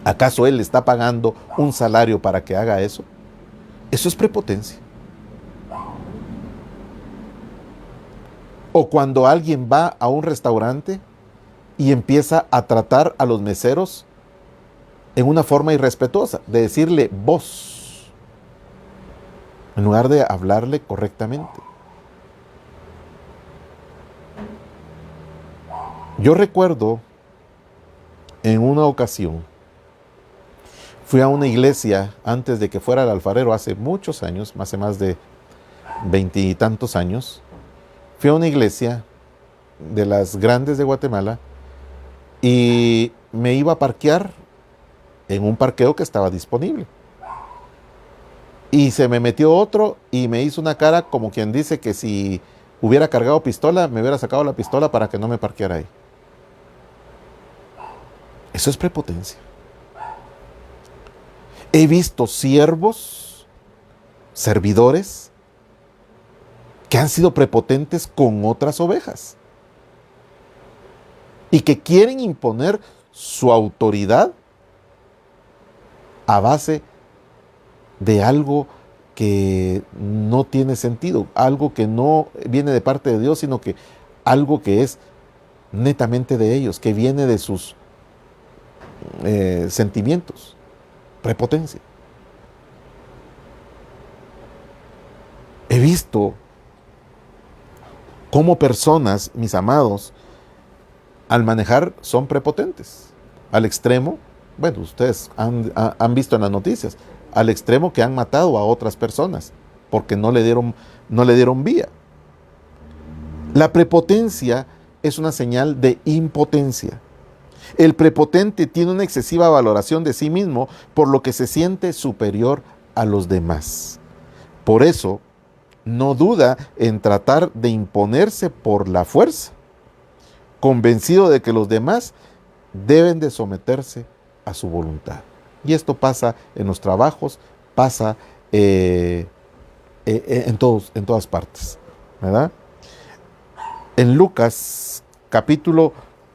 ¿Acaso él le está pagando un salario para que haga eso? Eso es prepotencia. O cuando alguien va a un restaurante y empieza a tratar a los meseros en una forma irrespetuosa, de decirle vos, en lugar de hablarle correctamente. Yo recuerdo en una ocasión, fui a una iglesia antes de que fuera el alfarero, hace muchos años, hace más de 20 y tantos años. Fui a una iglesia de las grandes de Guatemala y me iba a parquear en un parqueo que estaba disponible. Y se me metió otro y me hizo una cara como quien dice que si hubiera cargado pistola, me hubiera sacado la pistola para que no me parqueara ahí. Eso es prepotencia. He visto siervos, servidores, que han sido prepotentes con otras ovejas y que quieren imponer su autoridad a base de algo que no tiene sentido, algo que no viene de parte de Dios, sino que algo que es netamente de ellos, que viene de sus sentimientos. Prepotencia. He visto cómo personas, mis amados, al manejar son prepotentes. Al extremo, bueno, ustedes han visto en las noticias, al extremo que han matado a otras personas porque no le dieron vía. La prepotencia es una señal de impotencia. El prepotente tiene una excesiva valoración de sí mismo, por lo que se siente superior a los demás. Por eso, no duda en tratar de imponerse por la fuerza, convencido de que los demás deben de someterse a su voluntad. Y esto pasa en los trabajos, pasa en todas partes, ¿verdad? En Lucas capítulo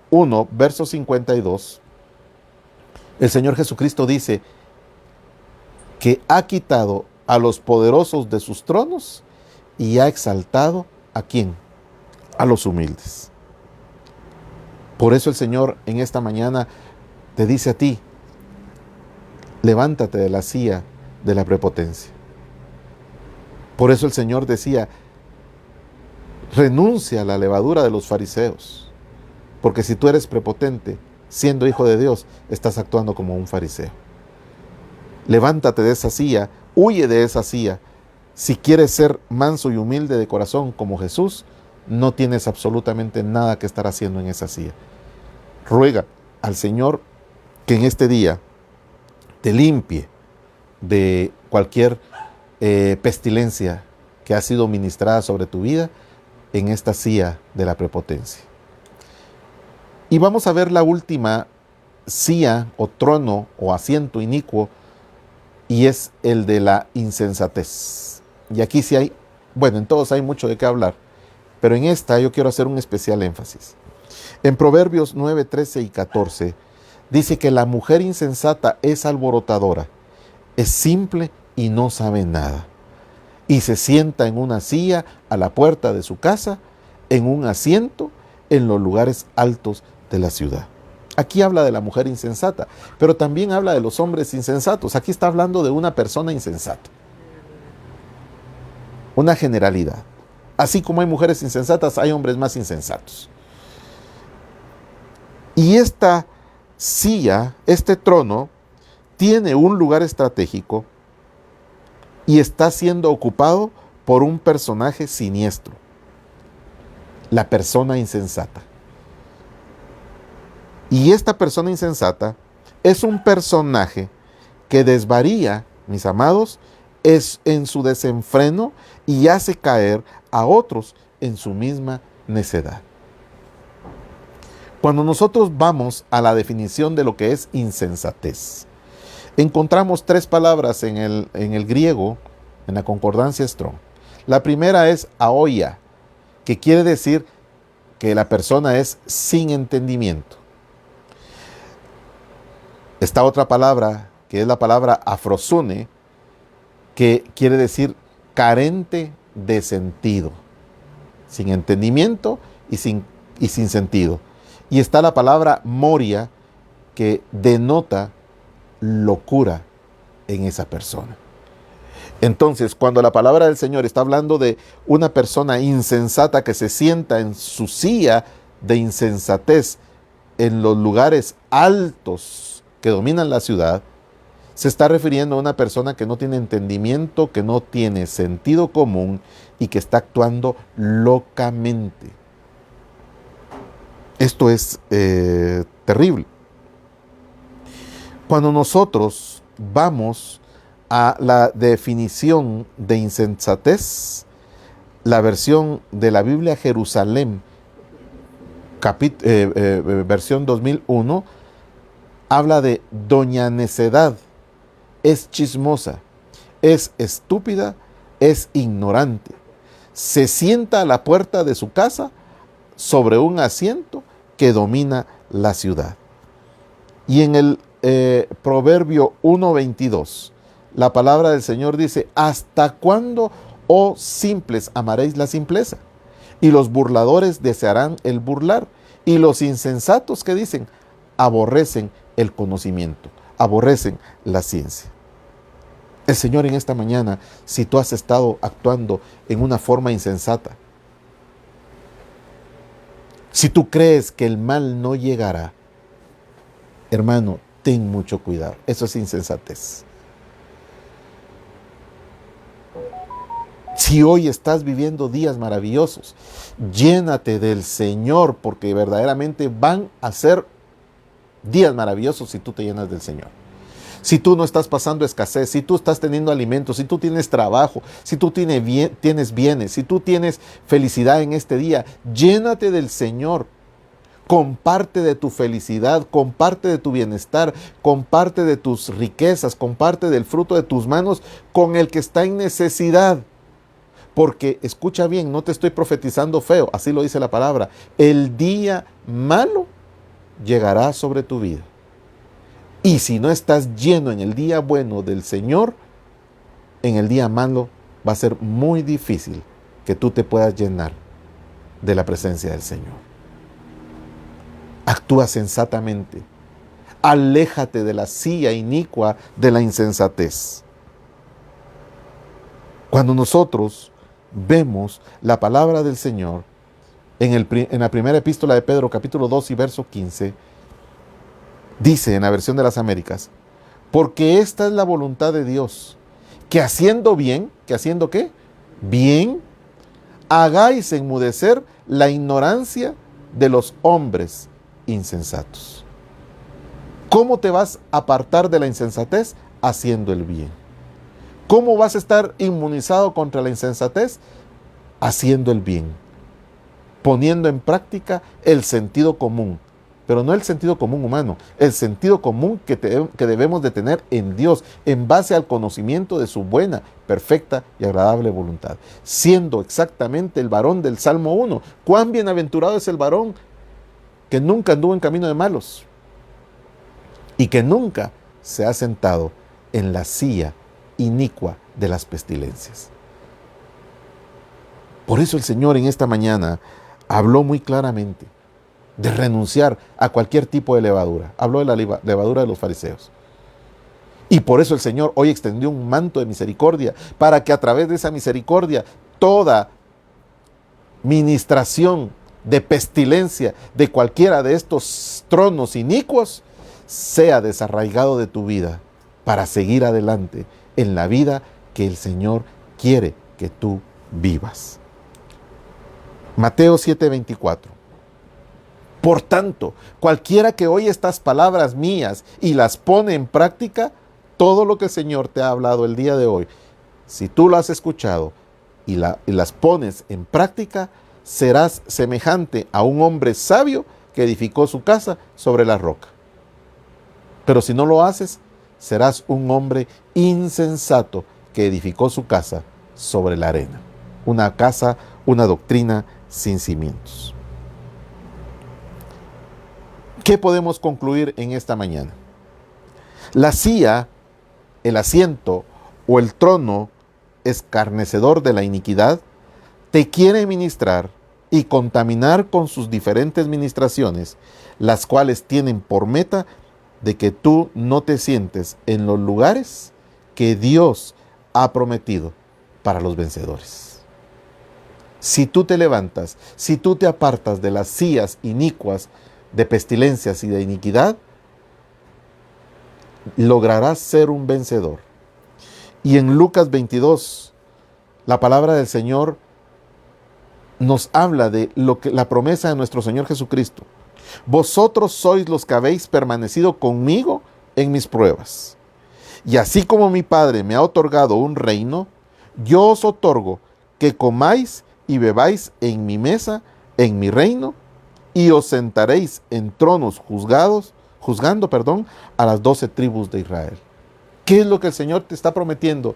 1, verso 52, el Señor Jesucristo dice que ha quitado a los poderosos de sus tronos y ha exaltado ¿a quién? A los humildes. Por eso el Señor en esta mañana te dice a ti, levántate de la silla de la prepotencia. Por eso el Señor decía, renuncia a la levadura de los fariseos. Porque si tú eres prepotente, siendo hijo de Dios, estás actuando como un fariseo. Levántate de esa silla, huye de esa silla. Si quieres ser manso y humilde de corazón como Jesús, no tienes absolutamente nada que estar haciendo en esa silla. Ruega al Señor que en este día te limpie de cualquier pestilencia que ha sido ministrada sobre tu vida en esta silla de la prepotencia. Y vamos a ver la última silla o trono o asiento inicuo, y es el de la insensatez. Y aquí sí hay, bueno, en todos hay mucho de qué hablar, pero en esta yo quiero hacer un especial énfasis. En Proverbios 9, 13 y 14 dice que la mujer insensata es alborotadora, es simple y no sabe nada, y se sienta en una silla a la puerta de su casa, en un asiento en los lugares altos de la ciudad. Aquí habla de la mujer insensata, pero también habla de los hombres insensatos. Aquí está hablando de una persona insensata. Una generalidad. Así como hay mujeres insensatas, hay hombres más insensatos. Y esta silla, este trono, tiene un lugar estratégico y está siendo ocupado por un personaje siniestro. La persona insensata. Y esta persona insensata es un personaje que desvaría, mis amados, es en su desenfreno y hace caer a otros en su misma necedad. Cuando nosotros vamos a la definición de lo que es insensatez, encontramos tres palabras en el griego, en la concordancia Strong. La primera es aoia, que quiere decir que la persona es sin entendimiento. Esta otra palabra, que es la palabra afrosune, que quiere decir carente de sentido, sin entendimiento y sin sentido. Y está la palabra moria, que denota locura en esa persona. Entonces, cuando la palabra del Señor está hablando de una persona insensata que se sienta en su silla de insensatez en los lugares altos que dominan la ciudad, se está refiriendo a una persona que no tiene entendimiento, que no tiene sentido común y que está actuando locamente. Esto es terrible. Cuando nosotros vamos a la definición de insensatez, la versión de la Biblia Jerusalén, versión 2001, habla de doña necedad, es chismosa, es estúpida, es ignorante. Se sienta a la puerta de su casa sobre un asiento que domina la ciudad. Y en el Proverbio 1:22, la palabra del Señor dice: ¿hasta cuándo, oh simples, amaréis la simpleza? Y los burladores desearán el burlar. Y los insensatos, que dicen, aborrecen el conocimiento, aborrecen la ciencia. El Señor en esta mañana, si tú has estado actuando en una forma insensata, si tú crees que el mal no llegará, hermano, ten mucho cuidado. Eso es insensatez. Si hoy estás viviendo días maravillosos, llénate del Señor, porque verdaderamente van a ser días maravillosos si tú te llenas del Señor. Si tú no estás pasando escasez, si tú estás teniendo alimentos, si tú tienes trabajo, si tú tienes bienes, si tú tienes felicidad en este día, llénate del Señor. Comparte de tu felicidad, comparte de tu bienestar, comparte de tus riquezas, comparte del fruto de tus manos con el que está en necesidad. Porque, escucha bien, no te estoy profetizando feo, así lo dice la palabra. El día malo llegará sobre tu vida. Y si no estás lleno en el día bueno del Señor, en el día malo va a ser muy difícil que tú te puedas llenar de la presencia del Señor. Actúa sensatamente. Aléjate de la silla inicua de la insensatez. Cuando nosotros vemos la palabra del Señor en la primera epístola de Pedro, capítulo 2 y verso 15, dice en la versión de las Américas: porque esta es la voluntad de Dios, que haciendo bien, ¿que haciendo qué? Bien, hagáis enmudecer la ignorancia de los hombres insensatos. ¿Cómo te vas a apartar de la insensatez? Haciendo el bien. ¿Cómo vas a estar inmunizado contra la insensatez? Haciendo el bien, poniendo en práctica el sentido común, pero no el sentido común humano, el sentido común que debemos de tener en Dios, en base al conocimiento de su buena, perfecta y agradable voluntad. Siendo exactamente el varón del Salmo 1. Cuán bienaventurado es el varón que nunca anduvo en camino de malos y que nunca se ha sentado en la silla inicua de las pestilencias. Por eso el Señor en esta mañana habló muy claramente de renunciar a cualquier tipo de levadura. Habló de la levadura de los fariseos. Y por eso el Señor hoy extendió un manto de misericordia, para que a través de esa misericordia toda ministración de pestilencia de cualquiera de estos tronos inicuos sea desarraigado de tu vida, para seguir adelante en la vida que el Señor quiere que tú vivas. Mateo 7:24. Por tanto, cualquiera que oye estas palabras mías y las pone en práctica, todo lo que el Señor te ha hablado el día de hoy, si tú lo has escuchado y las pones en práctica, serás semejante a un hombre sabio que edificó su casa sobre la roca. Pero si no lo haces, serás un hombre insensato que edificó su casa sobre la arena. Una casa, una doctrina sin cimientos. ¿Qué podemos concluir en esta mañana? La silla, el asiento o el trono escarnecedor de la iniquidad te quiere ministrar y contaminar con sus diferentes ministraciones, las cuales tienen por meta de que tú no te sientes en los lugares que Dios ha prometido para los vencedores. Si tú te levantas, si tú te apartas de las sillas inicuas de pestilencias y de iniquidad, lograrás ser un vencedor. Y en Lucas 22, la palabra del Señor nos habla de la promesa de nuestro Señor Jesucristo. Vosotros sois los que habéis permanecido conmigo en mis pruebas. Y así como mi Padre me ha otorgado un reino, yo os otorgo que comáis y bebáis en mi mesa, en mi reino, y os sentaréis en tronos juzgando a las 12 tribus de Israel. ¿Qué es lo que el Señor te está prometiendo?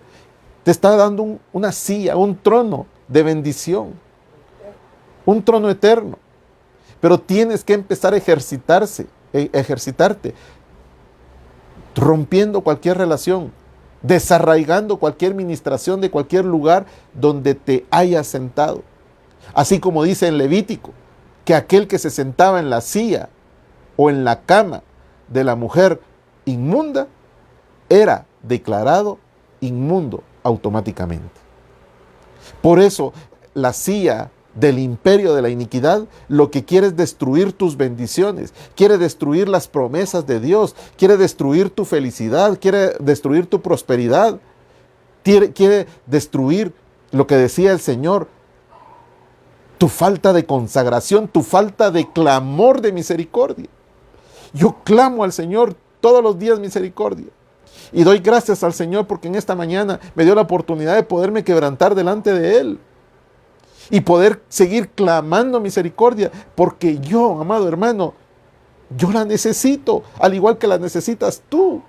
Te está dando una silla, un trono de bendición, un trono eterno. Pero tienes que empezar a ejercitarte, rompiendo cualquier relación, desarraigando cualquier ministración de cualquier lugar donde te hayas sentado. Así como dice en Levítico, que aquel que se sentaba en la silla o en la cama de la mujer inmunda era declarado inmundo automáticamente. Por eso la silla del imperio de la iniquidad lo que quiere es destruir tus bendiciones, quiere destruir las promesas de Dios, quiere destruir tu felicidad, quiere destruir tu prosperidad, quiere destruir lo que decía el Señor, tu falta de consagración, tu falta de clamor de misericordia. Yo clamo al Señor todos los días misericordia. Y doy gracias al Señor porque en esta mañana me dio la oportunidad de poderme quebrantar delante de Él. Y poder seguir clamando misericordia. Porque yo, amado hermano, yo la necesito, al igual que la necesitas tú.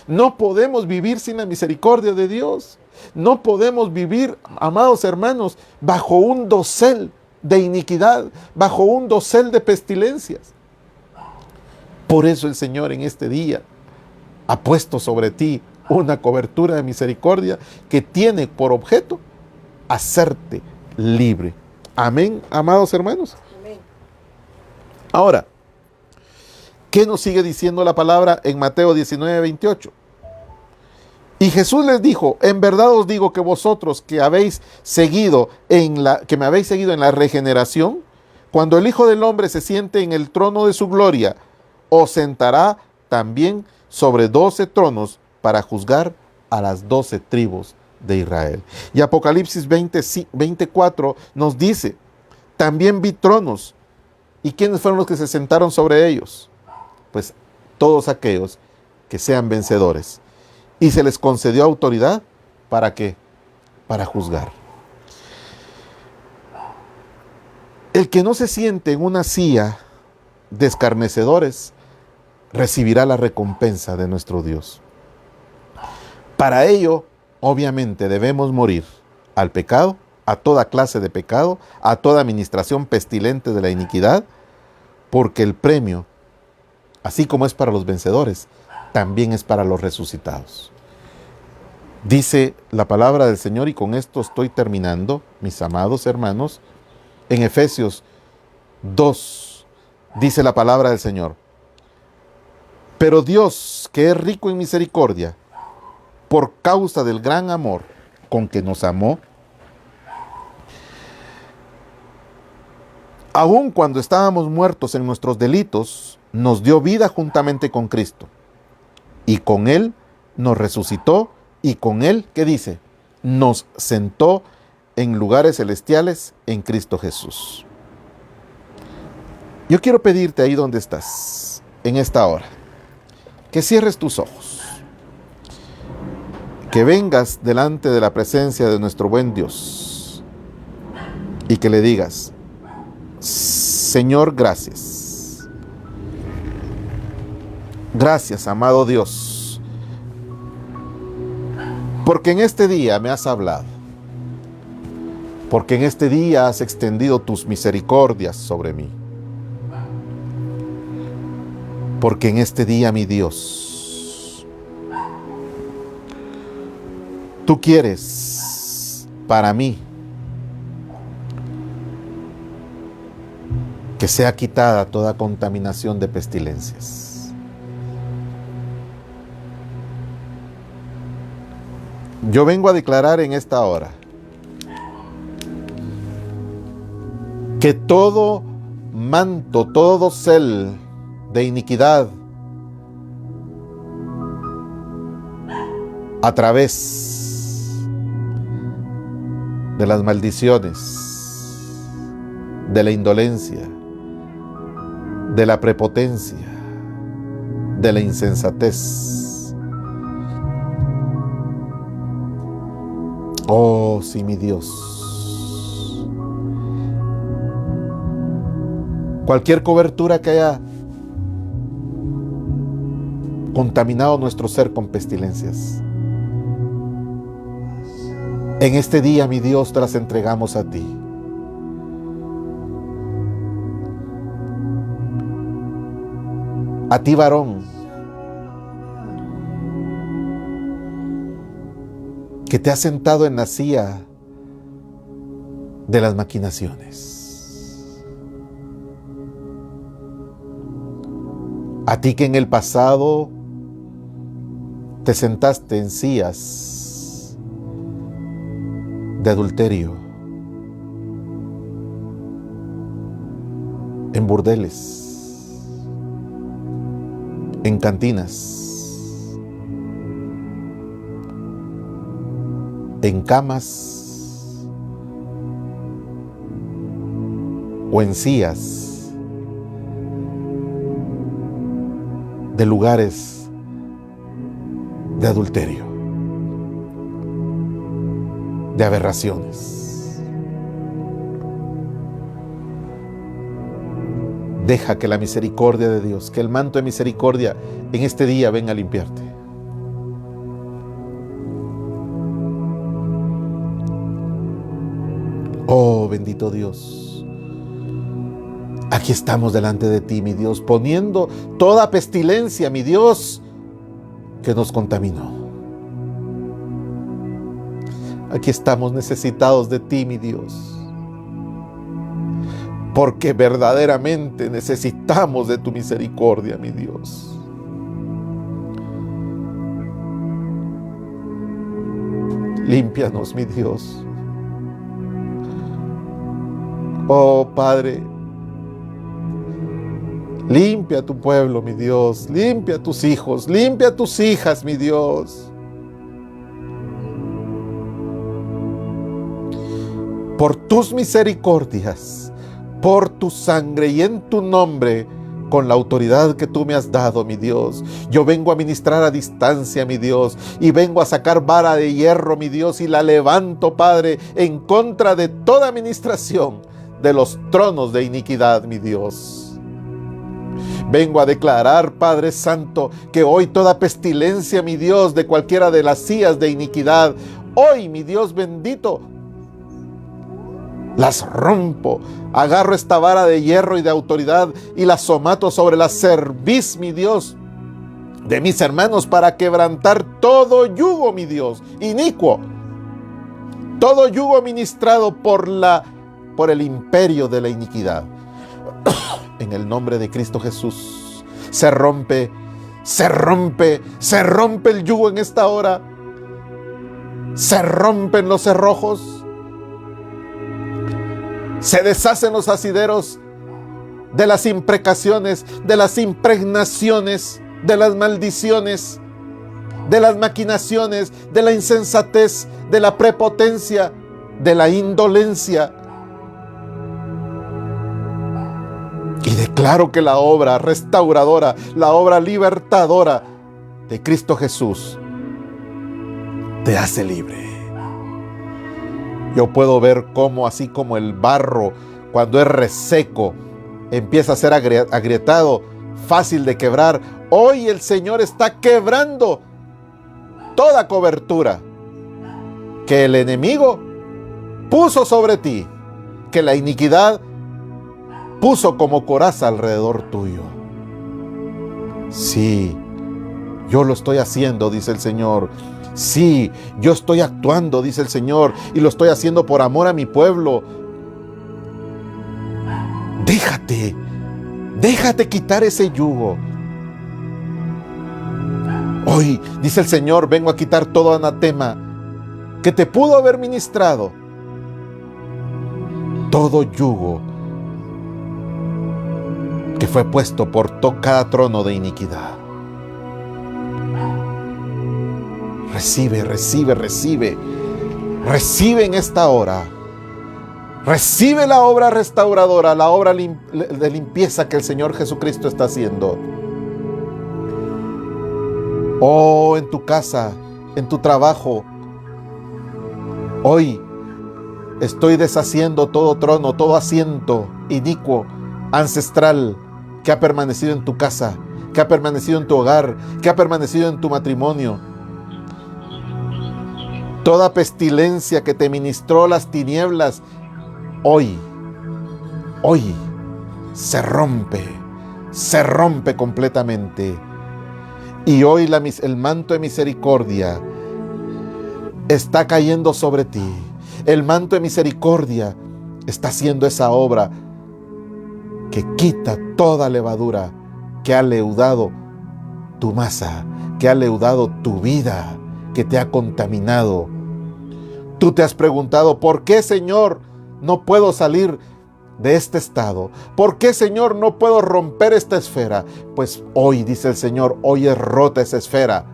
No podemos vivir sin la misericordia de Dios. No podemos vivir, amados hermanos, bajo un dosel de iniquidad, bajo un dosel de pestilencias. Por eso el Señor en este día ha puesto sobre ti una cobertura de misericordia que tiene por objeto hacerte libre. Amén, amados hermanos. Amén. Ahora, ¿qué nos sigue diciendo la palabra en Mateo 19:28? Y Jesús les dijo: en verdad os digo que vosotros que me habéis seguido en la regeneración, cuando el Hijo del Hombre se siente en el trono de su gloria, os sentará también sobre 12 tronos para juzgar a las 12 tribus de Israel. Y Apocalipsis 24 nos dice: también vi tronos. ¿Y quiénes fueron los que se sentaron sobre ellos? Pues todos aquellos que sean vencedores. Y se les concedió autoridad, ¿para qué? Para juzgar. El que no se siente en una silla de escarnecedores recibirá la recompensa de nuestro Dios. Para ello, obviamente, debemos morir al pecado, a toda clase de pecado, a toda administración pestilente de la iniquidad, porque el premio, así como es para los vencedores, también es para los resucitados. Dice la palabra del Señor, y con esto estoy terminando, mis amados hermanos, en Efesios 2, dice la palabra del Señor: pero Dios, que es rico en misericordia, por causa del gran amor con que nos amó, aun cuando estábamos muertos en nuestros delitos, nos dio vida juntamente con Cristo. Y con Él nos resucitó, y con Él, ¿qué dice? Nos sentó en lugares celestiales en Cristo Jesús. Yo quiero pedirte ahí donde estás, en esta hora, que cierres tus ojos, que vengas delante de la presencia de nuestro buen Dios y que le digas: Señor, gracias. Gracias, amado Dios, porque en este día me has hablado, porque en este día has extendido tus misericordias sobre mí. Porque en este día, mi Dios, tú quieres para mí que sea quitada toda contaminación de pestilencias. Yo vengo a declarar en esta hora que todo manto, todo dosel de iniquidad a través de las maldiciones, de la indolencia, de la prepotencia, de la insensatez. Oh, sí, mi Dios. Cualquier cobertura que haya contaminado nuestro ser con pestilencias, en este día, mi Dios, te las entregamos a ti. A ti, varón, que te has sentado en la silla de las maquinaciones. A ti que en el pasado te sentaste en sillas de adulterio, en burdeles, en cantinas, en camas o en sillas de lugares de adulterio, de aberraciones. Deja que la misericordia de Dios, que el manto de misericordia en este día venga a limpiarte. Oh, bendito Dios. Aquí estamos delante de ti, mi Dios, poniendo toda pestilencia, mi Dios, que nos contaminó. Aquí estamos necesitados de ti, mi Dios, porque verdaderamente necesitamos de tu misericordia, mi Dios. Límpianos, mi Dios. Oh, Padre, limpia a tu pueblo, mi Dios. Limpia a tus hijos, limpia a tus hijas, mi Dios. Por tus misericordias, por tu sangre y en tu nombre, con la autoridad que tú me has dado, mi Dios, yo vengo a ministrar a distancia, mi Dios, y vengo a sacar vara de hierro, mi Dios, y la levanto, Padre, en contra de toda administración de los tronos de iniquidad, mi Dios. Vengo a declarar, Padre Santo, que hoy toda pestilencia, mi Dios, de cualquiera de las sillas de iniquidad, hoy, mi Dios bendito, las rompo, agarro esta vara de hierro y de autoridad y la somato sobre la cerviz, mi Dios, de mis hermanos para quebrantar todo yugo, mi Dios, inicuo, todo yugo ministrado por el imperio de la iniquidad. En el nombre de Cristo Jesús, se rompe el yugo en esta hora, se rompen los cerrojos, se deshacen los asideros de las imprecaciones, de las impregnaciones, de las maldiciones, de las maquinaciones, de la insensatez, de la prepotencia, de la indolencia. Y declaro que la obra restauradora, la obra libertadora de Cristo Jesús te hace libre. Yo puedo ver cómo, así como el barro, cuando es reseco, empieza a ser agrietado, fácil de quebrar. Hoy el Señor está quebrando toda cobertura que el enemigo puso sobre ti, que la iniquidad puso como coraza alrededor tuyo. Sí, yo lo estoy haciendo, dice el Señor. Sí, yo estoy actuando, dice el Señor, y lo estoy haciendo por amor a mi pueblo. Déjate quitar ese yugo. Hoy, dice el Señor, vengo a quitar todo anatema que te pudo haber ministrado. Todo yugo que fue puesto por cada trono de iniquidad. Recibe en esta hora. Recibe la obra restauradora, la obra de limpieza que el Señor Jesucristo está haciendo. Oh, en tu casa, en tu trabajo. Hoy estoy deshaciendo todo trono, todo asiento inicuo, ancestral, que ha permanecido en tu casa, que ha permanecido en tu hogar, que ha permanecido en tu matrimonio. Toda pestilencia que te ministró las tinieblas, hoy se rompe completamente. Y hoy el manto de misericordia está cayendo sobre ti. El manto de misericordia está haciendo esa obra que quita toda levadura que ha leudado tu masa, que ha leudado tu vida, que te ha contaminado. Tú te has preguntado, ¿por qué, Señor, no puedo salir de este estado? ¿Por qué, Señor, no puedo romper esta esfera? Pues hoy, dice el Señor, hoy es rota esa esfera,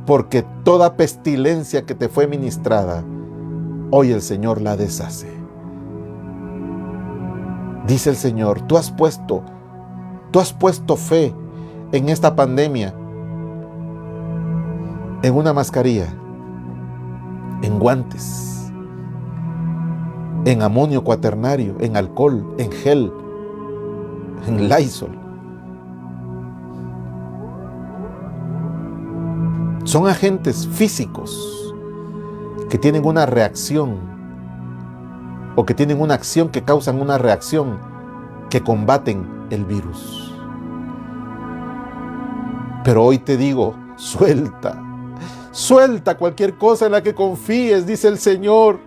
porque toda pestilencia que te fue ministrada, hoy el Señor la deshace. Dice el Señor, tú has puesto fe en esta pandemia, en una mascarilla, en guantes, en amonio cuaternario, en alcohol, en gel, en Lysol. Son agentes físicos que tienen una reacción o que tienen una acción que causan una reacción que combaten el virus. Pero hoy te digo, suelta cualquier cosa en la que confíes, dice el Señor,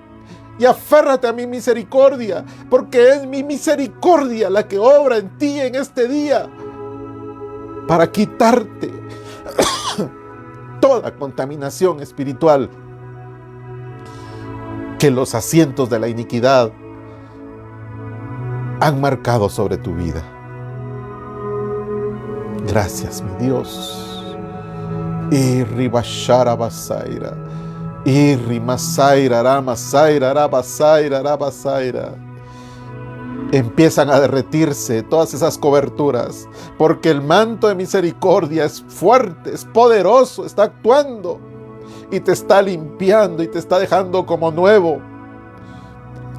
y aférrate a mi misericordia, porque es mi misericordia la que obra en ti en este día para quitarte toda contaminación espiritual que los asientos de la iniquidad han marcado sobre tu vida. Gracias, mi Dios. Irri bashara basaira, irri masaira ramasaira rabasaira rabasaira. Empiezan a derretirse todas esas coberturas, porque el manto de misericordia es fuerte, es poderoso, está actuando y te está limpiando y te está dejando como nuevo.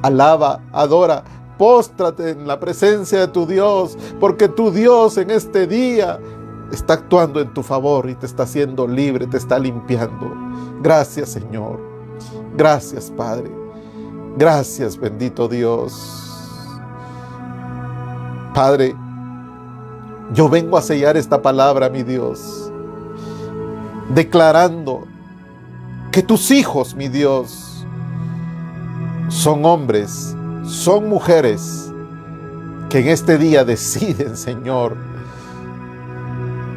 Alaba, adora, póstrate en la presencia de tu Dios, porque tu Dios en este día está actuando en tu favor y te está haciendo libre, te está limpiando. Gracias, Señor. Gracias, Padre. Gracias, bendito Dios. Padre, yo vengo a sellar esta palabra, mi Dios, declarando que tus hijos, mi Dios, son hombres, son mujeres que en este día deciden, Señor,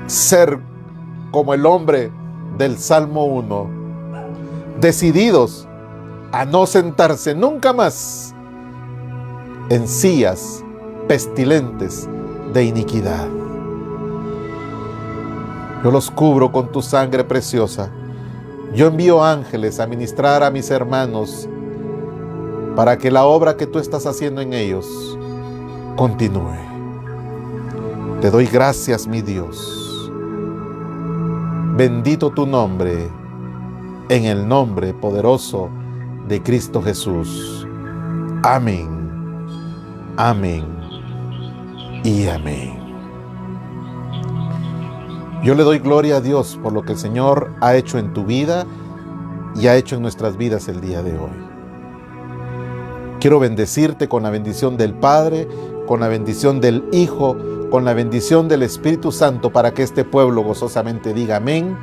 ser como el hombre del Salmo 1, decididos a no sentarse nunca más en sillas pestilentes de iniquidad. Yo los cubro con tu sangre preciosa. Yo envío ángeles a ministrar a mis hermanos para que la obra que tú estás haciendo en ellos continúe. Te doy gracias, mi Dios. Bendito tu nombre, en el nombre poderoso de Cristo Jesús. Amén. Amén y amén. Yo le doy gloria a Dios por lo que el Señor ha hecho en tu vida y ha hecho en nuestras vidas el día de hoy. Quiero bendecirte con la bendición del Padre, con la bendición del Hijo, con la bendición del Espíritu Santo para que este pueblo gozosamente diga amén,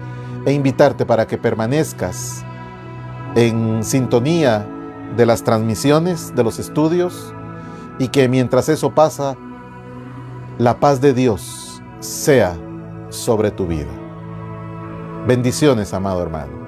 e invitarte para que permanezcas en sintonía de las transmisiones, de los estudios, y que mientras eso pasa, la paz de Dios sea sobre tu vida. Bendiciones, amado hermano.